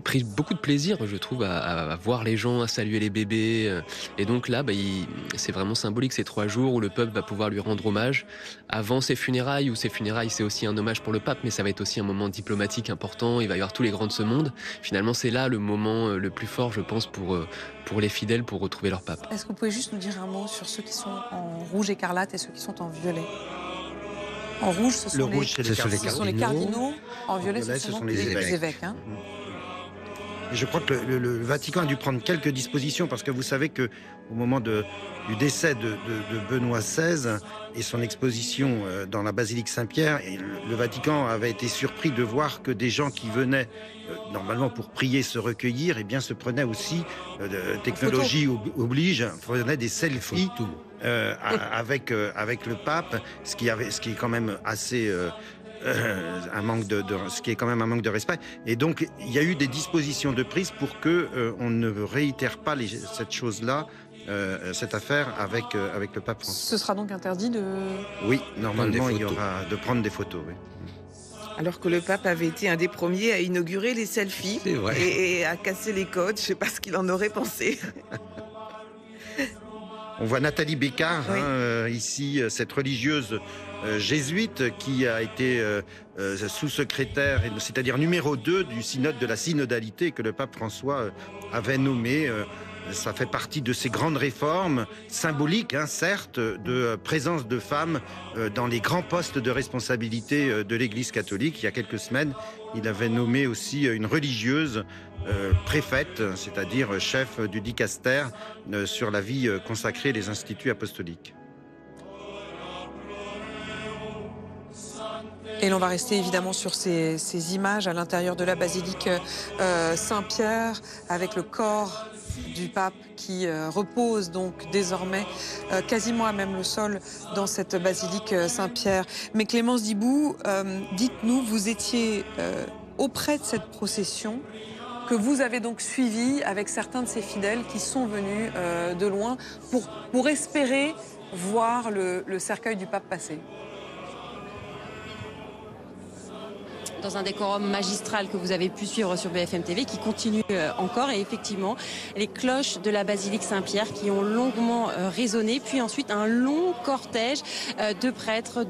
pris beaucoup de plaisir, je trouve, à voir les gens, à saluer les bébés. Et donc là, c'est vraiment symbolique ces 3 jours où le peuple va pouvoir lui rendre hommage avant ses funérailles. Où ses funérailles, c'est aussi un hommage pour le pape, mais ça va être aussi un moment diplomatique important. Il va y avoir tous les grands de ce monde. Finalement, c'est là le moment le plus fort, je pense, pour les fidèles, pour retrouver leur pape. Est-ce que vous pouvez juste nous dire un mot sur ceux qui sont en rouge écarlate et ceux qui sont en violet? En rouge, ce sont les cardinaux. En violet, ce sont les évêques. Hein. Je crois que le Vatican a dû prendre quelques dispositions parce que vous savez que au moment du décès de Benoît XVI et son exposition dans la basilique Saint-Pierre, le Vatican avait été surpris de voir que des gens qui venaient normalement pour prier, se recueillir, eh bien se prenaient aussi, technologie oblige, prenaient des selfies avec le pape, ce qui est quand même assez... ce qui est quand même un manque de respect. Et donc, il y a eu des dispositions de prise pour que on ne réitère pas cette chose-là, cette affaire avec le pape François. Ce sera donc interdit de... Oui, normalement, il y aura de prendre des photos, oui. Alors que le pape avait été un des premiers à inaugurer les selfies et à casser les codes. Je ne sais pas ce qu'il en aurait pensé. On voit Nathalie Bécard, ici, cette religieuse jésuite qui a été sous-secrétaire, c'est-à-dire numéro 2 du synode de la synodalité que le pape François avait nommé. Ça fait partie de ces grandes réformes symboliques, certes, de présence de femmes dans les grands postes de responsabilité de l'Église catholique. Il y a quelques semaines, il avait nommé aussi une religieuse préfète, c'est-à-dire chef du dicaster sur la vie consacrée des instituts apostoliques. Et l'on va rester évidemment sur ces images à l'intérieur de la basilique Saint-Pierre, avec le corps du pape qui repose donc désormais quasiment à même le sol dans cette basilique Saint-Pierre. Mais Clémence Dibou, dites-nous, vous étiez auprès de cette procession que vous avez donc suivie avec certains de ces fidèles qui sont venus de loin pour espérer voir le cercueil du pape passer. Dans un décorum magistral que vous avez pu suivre sur BFM TV, qui continue encore. Et effectivement, les cloches de la basilique Saint-Pierre qui ont longuement résonné, puis ensuite un long cortège de prêtres,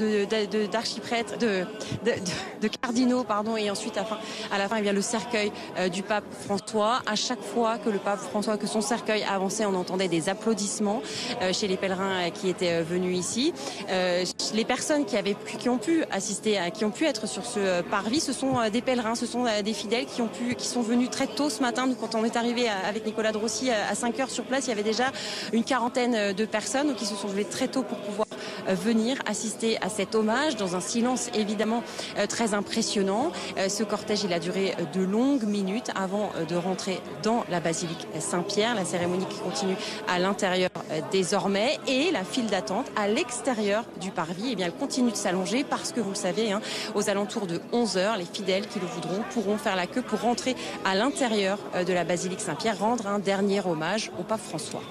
d'archiprêtres, de cardinaux, pardon, et ensuite à la fin, le cercueil du pape François. À chaque fois que le pape François, que son cercueil avançait, on entendait des applaudissements chez les pèlerins qui étaient venus ici. Les personnes qui ont pu assister, qui ont pu être sur ce parvis, ce sont des pèlerins, ce sont des fidèles qui sont venus très tôt ce matin. Nous, quand on est arrivé avec Nicolas Drossi à 5h sur place, il y avait déjà une quarantaine de personnes qui se sont levées très tôt pour pouvoir venir assister à cet hommage dans un silence évidemment très impressionnant. Ce cortège, il a duré de longues minutes avant de rentrer dans la basilique Saint-Pierre. La cérémonie qui continue à l'intérieur désormais, et la file d'attente à l'extérieur du parvis, elle continue de s'allonger parce que vous le savez, aux alentours de 11h, les fidèles qui le voudront pourront faire la queue pour rentrer à l'intérieur de la basilique Saint-Pierre, rendre un dernier hommage au pape François.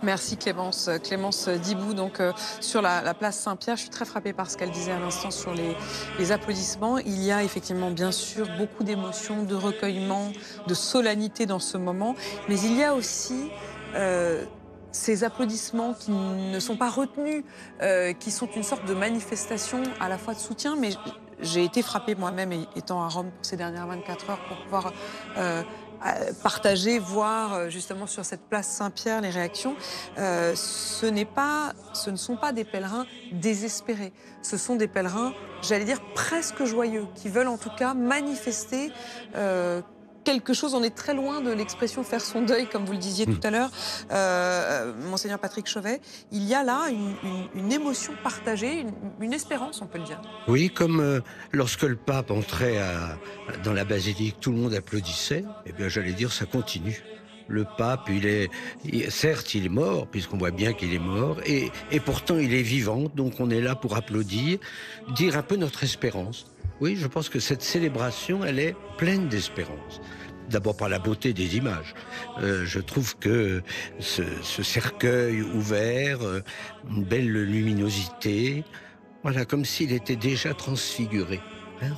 Merci Clémence. Clémence Dibou, donc sur la place Saint-Pierre. Je suis très frappée par ce qu'elle disait à l'instant sur les applaudissements. Il y a effectivement, bien sûr, beaucoup d'émotions, de recueillement, de solennité dans ce moment. Mais il y a aussi ces applaudissements qui ne sont pas retenus, qui sont une sorte de manifestation à la fois de soutien, mais j'ai été frappée moi-même étant à Rome pour ces dernières 24 heures pour pouvoir partager, voir justement sur cette place Saint-Pierre les réactions. Ce ne sont pas des pèlerins désespérés, ce sont des pèlerins, j'allais dire, presque joyeux, qui veulent en tout cas manifester quelque chose. On est très loin de l'expression faire son deuil, comme vous le disiez tout à l'heure, Monseigneur Patrick Chauvet. Il y a là une émotion partagée, une espérance, on peut le dire. Oui, comme lorsque le pape entrait dans la basilique, tout le monde applaudissait. Eh bien, j'allais dire, ça continue. Le pape, certes, il est mort, puisqu'on voit bien qu'il est mort, et pourtant il est vivant, donc on est là pour applaudir, dire un peu notre espérance. Oui, je pense que cette célébration, elle est pleine d'espérance. D'abord par la beauté des images. Je trouve que ce cercueil ouvert, une belle luminosité, voilà, comme s'il était déjà transfiguré,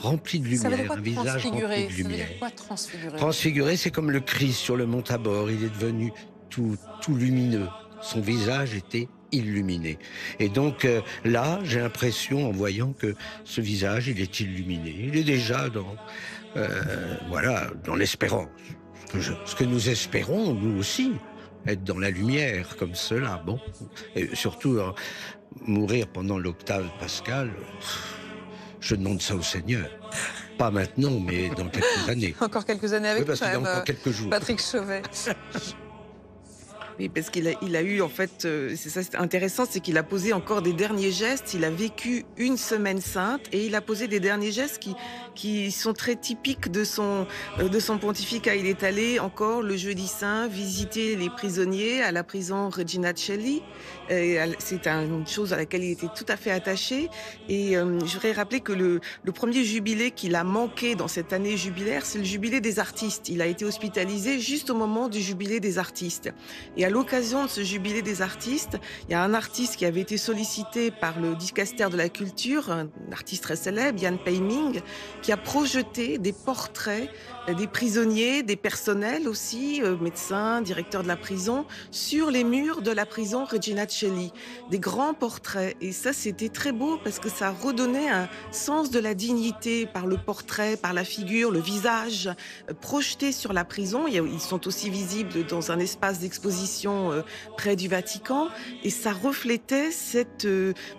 rempli de lumière, un visage rempli de lumière. Ça veut dire quoi, transfiguré ? Transfiguré, c'est comme le Christ sur le mont Tabor, il est devenu tout lumineux. Son visage était illuminé. Et donc là, j'ai l'impression, en voyant que ce visage, il est illuminé. Il est déjà dans l'espérance. Ce que nous espérons, nous aussi, être dans la lumière, comme cela. Bon. Et surtout, mourir pendant l'octave pascale, je demande ça au Seigneur. Pas maintenant, mais dans quelques années. Encore quelques années avec parce qu'il y a encore quelques jours. Patrick Chauvet. Oui, parce qu'il a eu, en fait, c'est ça, c'est intéressant, c'est qu'il a posé encore des derniers gestes. Il a vécu une semaine sainte et il a posé des derniers gestes qui sont très typiques de son pontificat. Il est allé encore le jeudi saint visiter les prisonniers à la prison Regina Coeli. C'est une chose à laquelle il était tout à fait attaché. Et je voudrais rappeler que le premier jubilé qu'il a manqué dans cette année jubilaire, c'est le jubilé des artistes. Il a été hospitalisé juste au moment du jubilé des artistes. Et à l'occasion de ce jubilé des artistes, il y a un artiste qui avait été sollicité par le dicaster de la culture, un artiste très célèbre, Jan Peiming, qui a projeté des portraits des prisonniers, des personnels aussi, médecins, directeurs de la prison, sur les murs de la prison Regina Coeli. Des grands portraits. Et ça, c'était très beau parce que ça redonnait un sens de la dignité par le portrait, par la figure, le visage projeté sur la prison. Ils sont aussi visibles dans un espace d'exposition près du Vatican. Et ça reflétait cette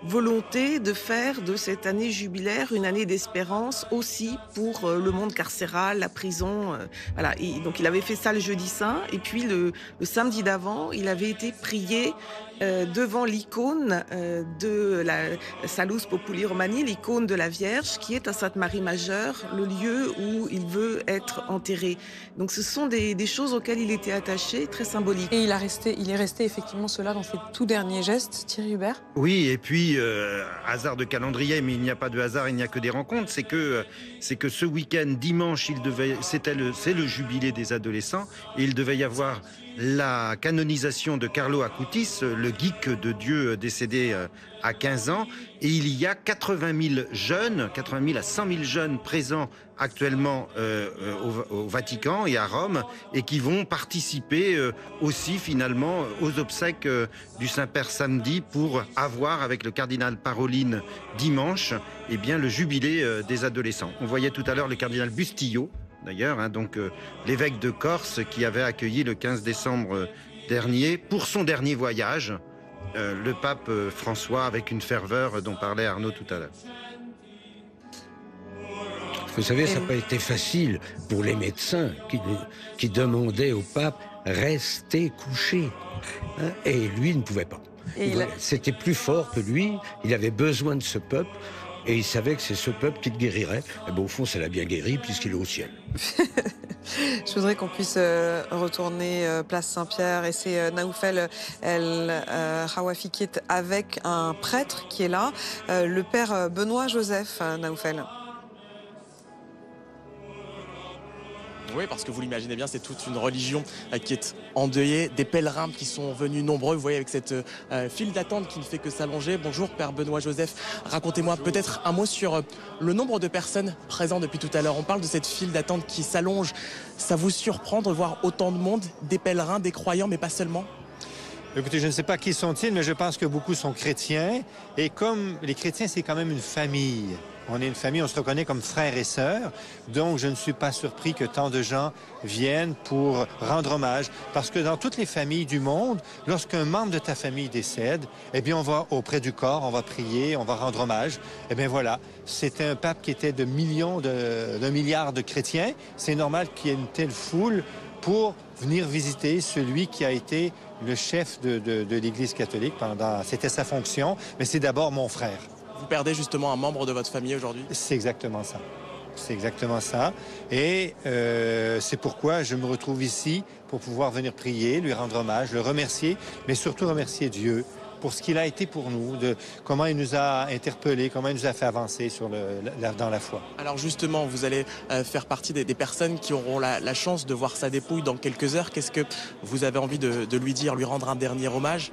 volonté de faire de cette année jubilaire une année d'espérance aussi pour le monde carcéral, la prison. Voilà. Et donc il avait fait ça le jeudi saint. Et puis le samedi d'avant, il avait été prié devant l'icône de la Salus Populi Romani, l'icône de la Vierge, qui est à Sainte-Marie-Majeure, le lieu où il veut être enterré. Donc ce sont des choses auxquelles il était attaché, très symboliques. Et il est resté effectivement cela dans ses tout derniers gestes, Thierry Hubert? Oui, et puis, hasard de calendrier, mais il n'y a pas de hasard, il n'y a que des rencontres, c'est que ce week-end, dimanche, c'est le jubilé des adolescents, et il devait y avoir la canonisation de Carlo Acutis, le geek de Dieu décédé à 15 ans. Et il y a 80 000 jeunes, 80 000 à 100 000 jeunes présents actuellement au Vatican et à Rome, et qui vont participer aussi finalement aux obsèques du Saint-Père samedi, pour avoir avec le cardinal Parolin dimanche le jubilé des adolescents. On voyait tout à l'heure le cardinal Bustillo, d'ailleurs, donc l'évêque de Corse, qui avait accueilli le 15 décembre dernier, pour son dernier voyage, le pape François, avec une ferveur dont parlait Arnaud tout à l'heure. Vous savez, ça n'a pas été facile pour les médecins qui demandaient au pape « rester couché ». Et lui, il ne pouvait pas. C'était plus fort que lui, il avait besoin de ce peuple. Et il savait que c'est ce peuple qui le guérirait. Et au fond, ça l'a bien guéri puisqu'il est au ciel. Je voudrais qu'on puisse retourner place Saint-Pierre. Et c'est Naoufel El Hawafi qui est avec un prêtre qui est là, le père Benoît Joseph, Naoufel. Oui, parce que vous l'imaginez bien, c'est toute une religion qui est endeuillée, des pèlerins qui sont venus nombreux, vous voyez, avec cette file d'attente qui ne fait que s'allonger. Bonjour, Père Benoît Joseph. Racontez-moi peut-être un mot sur le nombre de personnes présentes depuis tout à l'heure. On parle de cette file d'attente qui s'allonge. Ça vous surprend de voir autant de monde, des pèlerins, des croyants, mais pas seulement ? Écoutez, je ne sais pas qui sont-ils, mais je pense que beaucoup sont chrétiens. Et comme les chrétiens, c'est quand même une famille. On est une famille, on se reconnaît comme frères et sœurs. Donc, je ne suis pas surpris que tant de gens viennent pour rendre hommage. Parce que dans toutes les familles du monde, lorsqu'un membre de ta famille décède, eh bien, on va auprès du corps, on va prier, on va rendre hommage. Eh bien, voilà. C'était un pape qui était d'un milliard de chrétiens. C'est normal qu'il y ait une telle foule pour venir visiter celui qui a été le chef de l'Église catholique c'était sa fonction, mais c'est d'abord mon frère. Vous perdez justement un membre de votre famille aujourd'hui ? C'est exactement ça. C'est exactement ça. Et c'est pourquoi je me retrouve ici pour pouvoir venir prier, lui rendre hommage, le remercier, mais surtout remercier Dieu pour ce qu'il a été pour nous, de comment il nous a interpellés, comment il nous a fait avancer dans la foi. Alors justement, vous allez faire partie des personnes qui auront la chance de voir sa dépouille dans quelques heures. Qu'est-ce que vous avez envie de lui dire, lui rendre un dernier hommage ?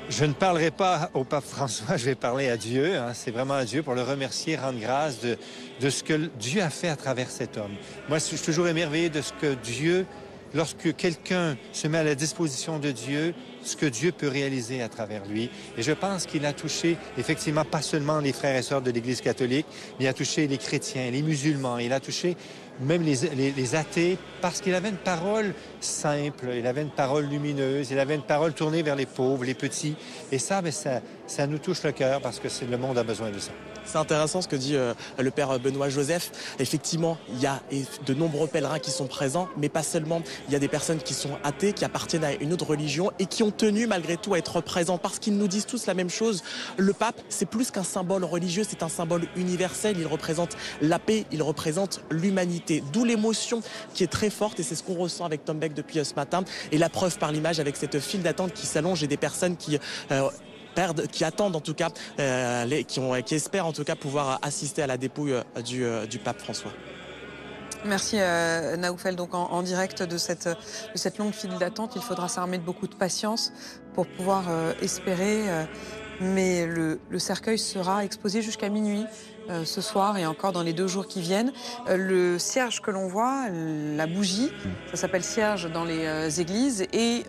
Je ne parlerai pas au pape François, je vais parler à Dieu. C'est vraiment à Dieu pour le remercier, rendre grâce de ce que Dieu a fait à travers cet homme. Moi, je suis toujours émerveillé de ce que Dieu, lorsque quelqu'un se met à la disposition de Dieu, ce que Dieu peut réaliser à travers lui. Et je pense qu'il a touché, effectivement, pas seulement les frères et sœurs de l'Église catholique, mais il a touché les chrétiens, les musulmans, il a touché même les athées, parce qu'il avait une parole simple, il avait une parole lumineuse, il avait une parole tournée vers les pauvres, les petits. Et ça, ça nous touche le cœur, parce que le monde a besoin de ça. C'est intéressant ce que dit le père Benoît Joseph. Effectivement, il y a de nombreux pèlerins qui sont présents, mais pas seulement. Il y a des personnes qui sont athées, qui appartiennent à une autre religion et qui ont tenu malgré tout à être présents parce qu'ils nous disent tous la même chose. Le pape, c'est plus qu'un symbole religieux, c'est un symbole universel. Il représente la paix, il représente l'humanité. D'où l'émotion qui est très forte et c'est ce qu'on ressent avec Tom Beck depuis ce matin. Et la preuve par l'image avec cette file d'attente qui s'allonge et des personnes qui attendent en tout cas, qui espèrent en tout cas pouvoir assister à la dépouille du pape François. Merci Naoufel. Donc en direct de cette longue file d'attente, il faudra s'armer de beaucoup de patience pour pouvoir espérer mais le cercueil sera exposé jusqu'à minuit ce soir et encore dans les 2 jours qui viennent. Le cierge que l'on voit, la bougie, ça s'appelle cierge dans les églises et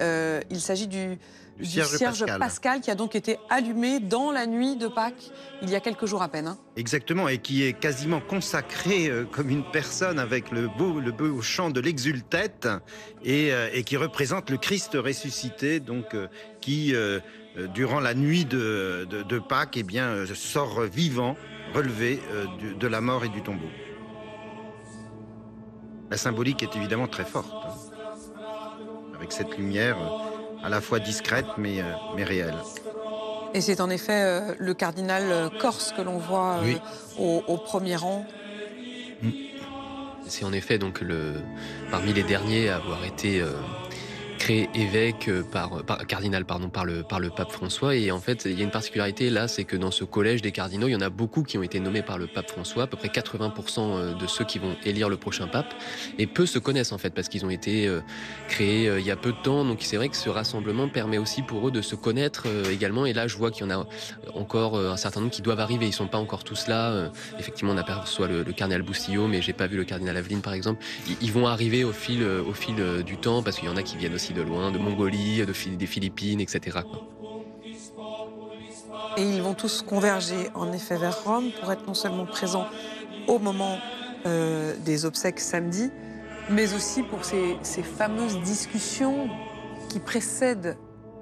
il s'agit du cierge pascal qui a donc été allumé dans la nuit de Pâques il y a quelques jours à peine. Exactement, et qui est quasiment consacré comme une personne avec le beau chant de l'exultète et qui représente le Christ ressuscité, donc qui, durant la nuit de Pâques, eh bien, sort vivant, relevé de la mort et du tombeau. La symbolique est évidemment très forte, avec cette lumière à la fois discrète mais réelle. Et c'est en effet le cardinal corse que l'on voit au premier rang. C'est en effet donc parmi les derniers à avoir été créé évêque cardinal par le pape François. Et en fait, il y a une particularité là, c'est que dans ce collège des cardinaux, il y en a beaucoup qui ont été nommés par le pape François, à peu près 80% de ceux qui vont élire le prochain pape. Et peu se connaissent en fait, parce qu'ils ont été créés il y a peu de temps. Donc c'est vrai que ce rassemblement permet aussi pour eux de se connaître également. Et là, je vois qu'il y en a encore un certain nombre qui doivent arriver. Ils sont pas encore tous là. Effectivement, on aperçoit le cardinal Bustillo, mais j'ai pas vu le cardinal Aveline par exemple. Ils vont arriver au fil du temps, parce qu'il y en a qui viennent aussi de loin, de Mongolie, des Philippines, etc. Et ils vont tous converger en effet vers Rome pour être non seulement présents au moment des obsèques samedi, mais aussi pour ces fameuses discussions qui précèdent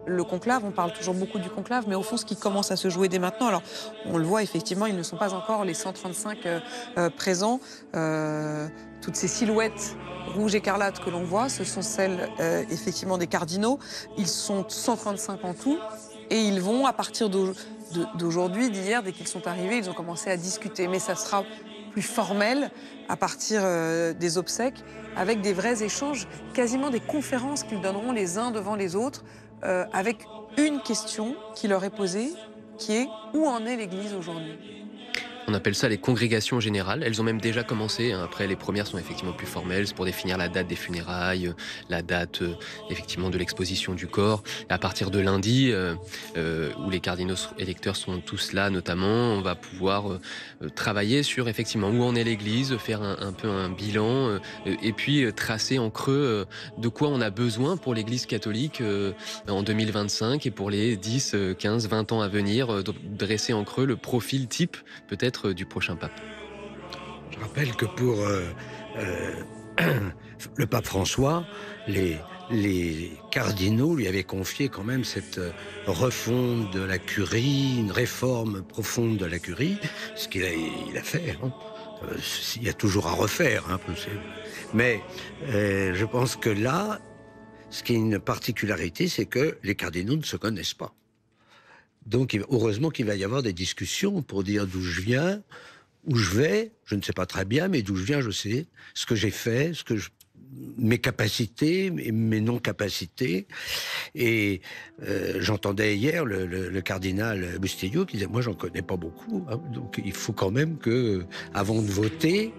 le conclave. On parle toujours beaucoup du conclave, mais au fond, ce qui commence à se jouer dès maintenant, alors on le voit effectivement, ils ne sont pas encore les 135 présents. Toutes ces silhouettes rouge écarlate que l'on voit, ce sont celles effectivement des cardinaux. Ils sont 135 en tout et ils vont, à partir d'aujourd'hui, d'hier, dès qu'ils sont arrivés, ils ont commencé à discuter. Mais ça sera plus formel à partir des obsèques, avec des vrais échanges, quasiment des conférences qu'ils donneront les uns devant les autres, avec une question qui leur est posée, qui est « Où en est l'Église aujourd'hui ?» On appelle ça les congrégations générales. Elles ont même déjà commencé. Après, les premières sont effectivement plus formelles. C'est pour définir la date des funérailles, la date effectivement de l'exposition du corps. Et à partir de lundi, où les cardinaux électeurs sont tous là, notamment, on va pouvoir travailler sur effectivement où en est l'Église, faire un peu un bilan, et puis tracer en creux de quoi on a besoin pour l'Église catholique en 2025 et pour les 10, 15, 20 ans à venir, dresser en creux le profil type peut-être du prochain pape. Je rappelle que pour le pape François, les cardinaux lui avaient confié quand même cette refonte de la curie, une réforme profonde de la curie, ce qu'il a fait. Hein. Il y a toujours à refaire, hein, mais je pense que là, ce qui est une particularité, c'est que les cardinaux ne se connaissent pas. Donc, heureusement qu'il va y avoir des discussions pour dire d'où je viens, où je vais, je ne sais pas très bien, mais d'où je viens, je sais, ce que j'ai fait, mes capacités, mes non-capacités. Et j'entendais hier le cardinal Bustillo qui disait « Moi, j'en connais pas beaucoup, hein, donc il faut quand même que, avant de voter,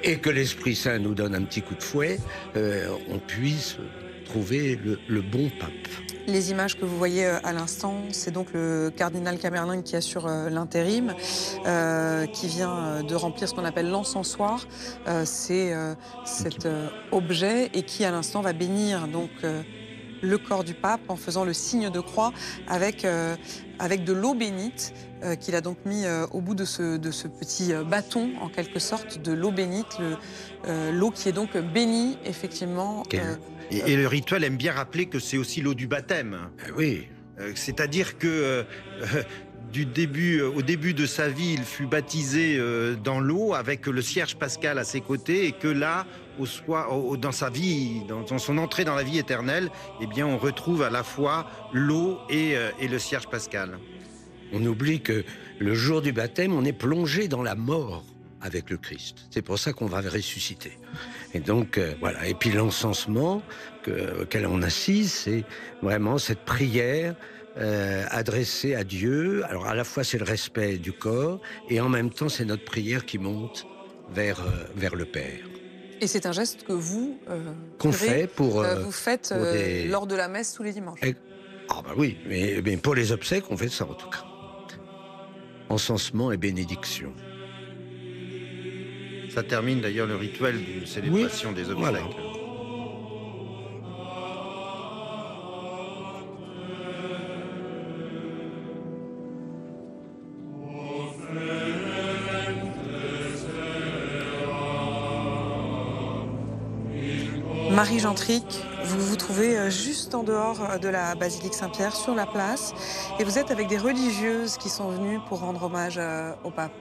et que l'Esprit Saint nous donne un petit coup de fouet, on puisse trouver le bon pape. » Les images que vous voyez à l'instant, c'est donc le cardinal Camerling qui assure l'intérim, qui vient de remplir ce qu'on appelle l'encensoir. C'est cet objet et qui, à l'instant, va bénir donc le corps du pape en faisant le signe de croix avec de l'eau bénite qu'il a donc mis au bout de ce petit bâton, en quelque sorte, de l'eau bénite, l'eau qui est donc bénie, effectivement. Et le rituel aime bien rappeler que c'est aussi l'eau du baptême. Oui. C'est-à-dire que au début de sa vie, il fut baptisé dans l'eau avec le cierge pascal à ses côtés, et que là, dans sa vie, dans son entrée dans la vie éternelle, eh bien, on retrouve à la fois l'eau et le cierge pascal. On oublie que le jour du baptême, on est plongé dans la mort avec le Christ. C'est pour ça qu'on va ressusciter. Et donc, voilà. Et puis l'encensement auquel on assiste, c'est vraiment cette prière adressée à Dieu. Alors, à la fois, c'est le respect du corps, et en même temps, c'est notre prière qui monte vers le Père. Et c'est un geste que vous, qu'on fait vous faites lors de la messe tous les dimanches. Ah bah oui, mais pour les obsèques, on fait ça en tout cas. Encensement et bénédiction. Ça termine d'ailleurs le rituel d'une célébration des obsèques. Voilà. Marie Gentric, vous vous trouvez juste en dehors de la basilique Saint-Pierre, sur la place, et vous êtes avec des religieuses qui sont venues pour rendre hommage au pape.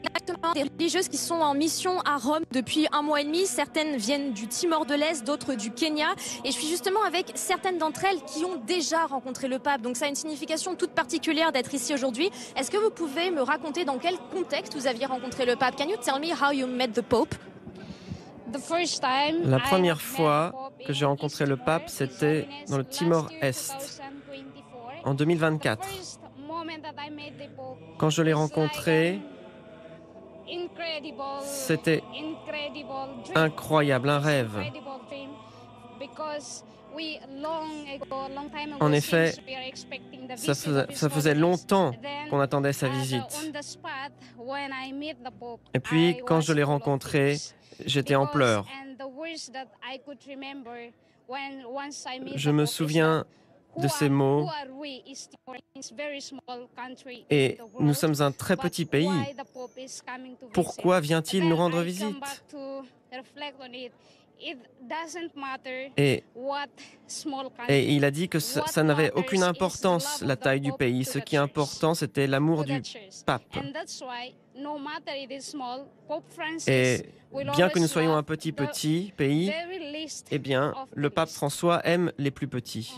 Exactement, des religieuses qui sont en mission à Rome depuis 1 mois et demi. Certaines viennent du Timor de l'Est, d'autres du Kenya. Et je suis justement avec certaines d'entre elles qui ont déjà rencontré le pape. Donc ça a une signification toute particulière d'être ici aujourd'hui. Est-ce que vous pouvez me raconter dans quel contexte vous aviez rencontré le pape? Can you tell me how you met the Pope? La première fois que j'ai rencontré le pape, c'était dans le Timor-Est, en 2024. Quand je l'ai rencontré, c'était incroyable, un rêve. En effet, ça faisait longtemps qu'on attendait sa visite. Et puis, quand je l'ai rencontré, j'étais en pleurs. Je me souviens de ces mots. Et nous sommes un très petit pays. Pourquoi vient-il nous rendre visite? Et il a dit que ça n'avait aucune importance, la taille du pays. Ce qui est important, c'était l'amour du pape. Et bien que nous soyons un petit pays, eh bien, le pape François aime les plus petits.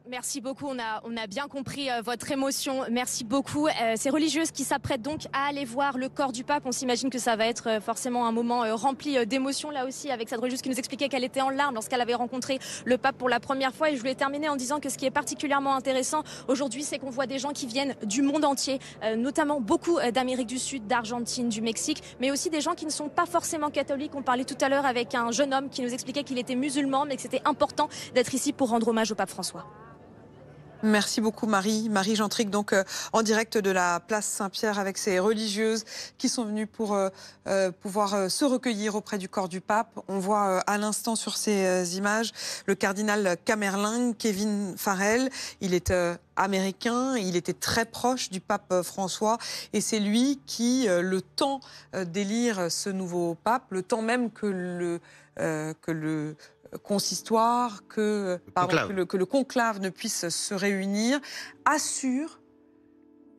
Merci beaucoup, on a bien compris votre émotion. Merci beaucoup. Ces religieuses qui s'apprêtent donc à aller voir le corps du pape, on s'imagine que ça va être forcément un moment rempli d'émotions là aussi, avec cette religieuse qui nous expliquait qu'elle était en larmes lorsqu'elle avait rencontré le pape pour la première fois. Et je voulais terminer en disant que ce qui est particulièrement intéressant aujourd'hui, c'est qu'on voit des gens qui viennent du monde entier, notamment beaucoup d'Amérique du Sud, d'Argentine, du Mexique, mais aussi des gens qui ne sont pas forcément catholiques. On parlait tout à l'heure avec un jeune homme qui nous expliquait qu'il était musulman, mais que c'était important d'être ici pour rendre hommage au pape François. Merci beaucoup Marie Gentric, donc en direct de la place Saint-Pierre avec ces religieuses qui sont venues pour pouvoir se recueillir auprès du corps du pape. On voit à l'instant sur ces images le cardinal Camerling, Kevin Farrell. Il est américain, il était très proche du pape François et c'est lui qui, le temps d'élire ce nouveau pape, le temps même que le consistoire, que le conclave ne puisse se réunir, assure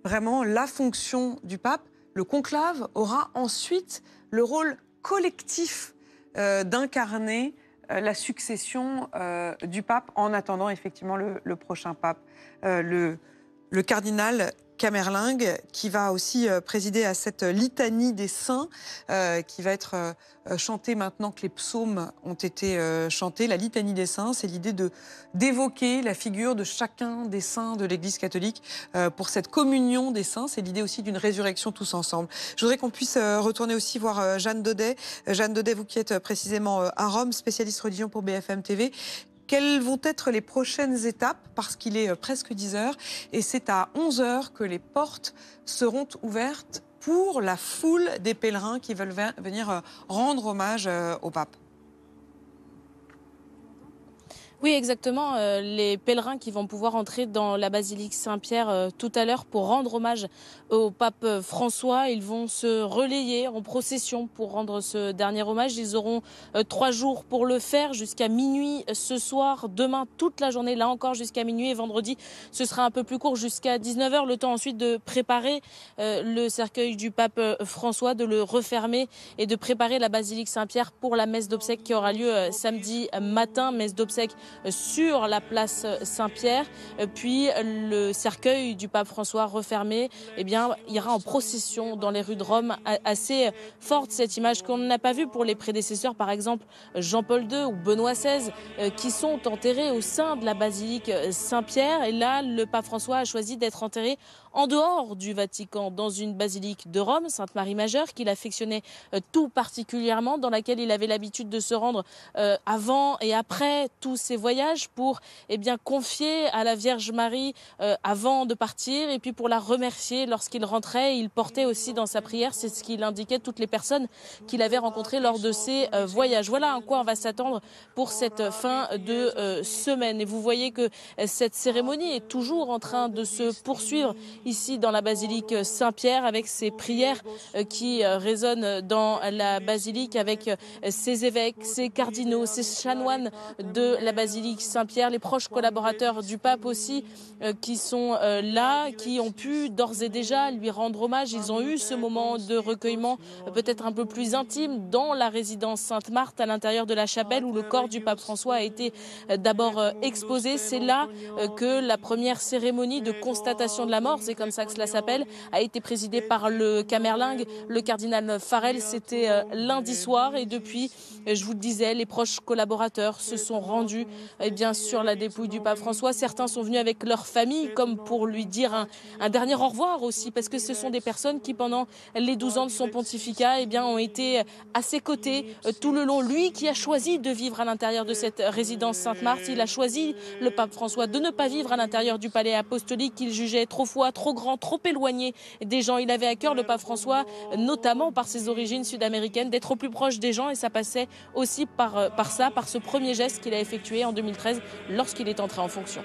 vraiment la fonction du pape. Le conclave aura ensuite le rôle collectif d'incarner la succession du pape en attendant effectivement le prochain pape. Le cardinal Camerling, qui va aussi présider à cette litanie des saints, qui va être chantée maintenant que les psaumes ont été chantés. La litanie des saints, c'est l'idée d'évoquer la figure de chacun des saints de l'Église catholique pour cette communion des saints. C'est l'idée aussi d'une résurrection tous ensemble. Je voudrais qu'on puisse retourner aussi voir Jeanne Daudet. Jeanne Daudet, vous qui êtes précisément à Rome, spécialiste religion pour BFM TV. Quelles vont être les prochaines étapes? Parce qu'il est presque 10 heures et c'est à 11 heures que les portes seront ouvertes pour la foule des pèlerins qui veulent venir rendre hommage au pape. Oui, exactement. Les pèlerins qui vont pouvoir entrer dans la basilique Saint-Pierre tout à l'heure pour rendre hommage au pape François, ils vont se relayer en procession pour rendre ce dernier hommage. Ils auront 3 jours pour le faire, jusqu'à minuit ce soir, demain toute la journée, là encore jusqu'à minuit, et vendredi ce sera un peu plus court jusqu'à 19h, le temps ensuite de préparer le cercueil du pape François, de le refermer et de préparer la basilique Saint-Pierre pour la messe d'obsèques qui aura lieu samedi matin, messe d'obsèques sur la place Saint-Pierre. Puis le cercueil du pape François refermé, ira en procession dans les rues de Rome. Assez forte cette image qu'on n'a pas vue pour les prédécesseurs, par exemple Jean-Paul II ou Benoît XVI, qui sont enterrés au sein de la basilique Saint-Pierre. Et là, le pape François a choisi d'être enterré en dehors du Vatican, dans une basilique de Rome, Sainte-Marie-Majeure, qu'il affectionnait tout particulièrement, dans laquelle il avait l'habitude de se rendre avant et après tous ses voyages pour confier à la Vierge Marie avant de partir, et puis pour la remercier lorsqu'il rentrait. Il portait aussi dans sa prière, c'est ce qu'il indiquait, toutes les personnes qu'il avait rencontrées lors de ses voyages. Voilà à quoi on va s'attendre pour cette fin de semaine. Et vous voyez que cette cérémonie est toujours en train de se poursuivre ici dans la basilique Saint-Pierre, avec ces prières qui résonnent dans la basilique, avec ses évêques, ses cardinaux, ses chanoines de la basilique Saint-Pierre, les proches collaborateurs du pape aussi qui sont là, qui ont pu d'ores et déjà lui rendre hommage. Ils ont eu ce moment de recueillement peut-être un peu plus intime dans la résidence Sainte-Marthe, à l'intérieur de la chapelle où le corps du pape François a été d'abord exposé. C'est là que la première cérémonie de constatation de la mort, c'est comme ça que cela s'appelle, a été présidée par le camerlingue, le cardinal Farel. C'était lundi soir, et depuis, je vous le disais, les proches collaborateurs se sont rendus sur la dépouille du pape François. Certains sont venus avec leur famille, comme pour lui dire un dernier au revoir aussi, parce que ce sont des personnes qui, pendant les 12 ans de son pontificat, ont été à ses côtés tout le long. Lui qui a choisi de vivre à l'intérieur de cette résidence Sainte-Marthe, il a choisi, le pape François, de ne pas vivre à l'intérieur du palais apostolique qu'il jugeait trop froid, trop grand, trop éloigné des gens. Il avait à cœur, le pape François, notamment par ses origines sud-américaines, d'être au plus proche des gens, et ça passait aussi par ce premier geste qu'il a effectué en 2013 lorsqu'il est entré en fonction.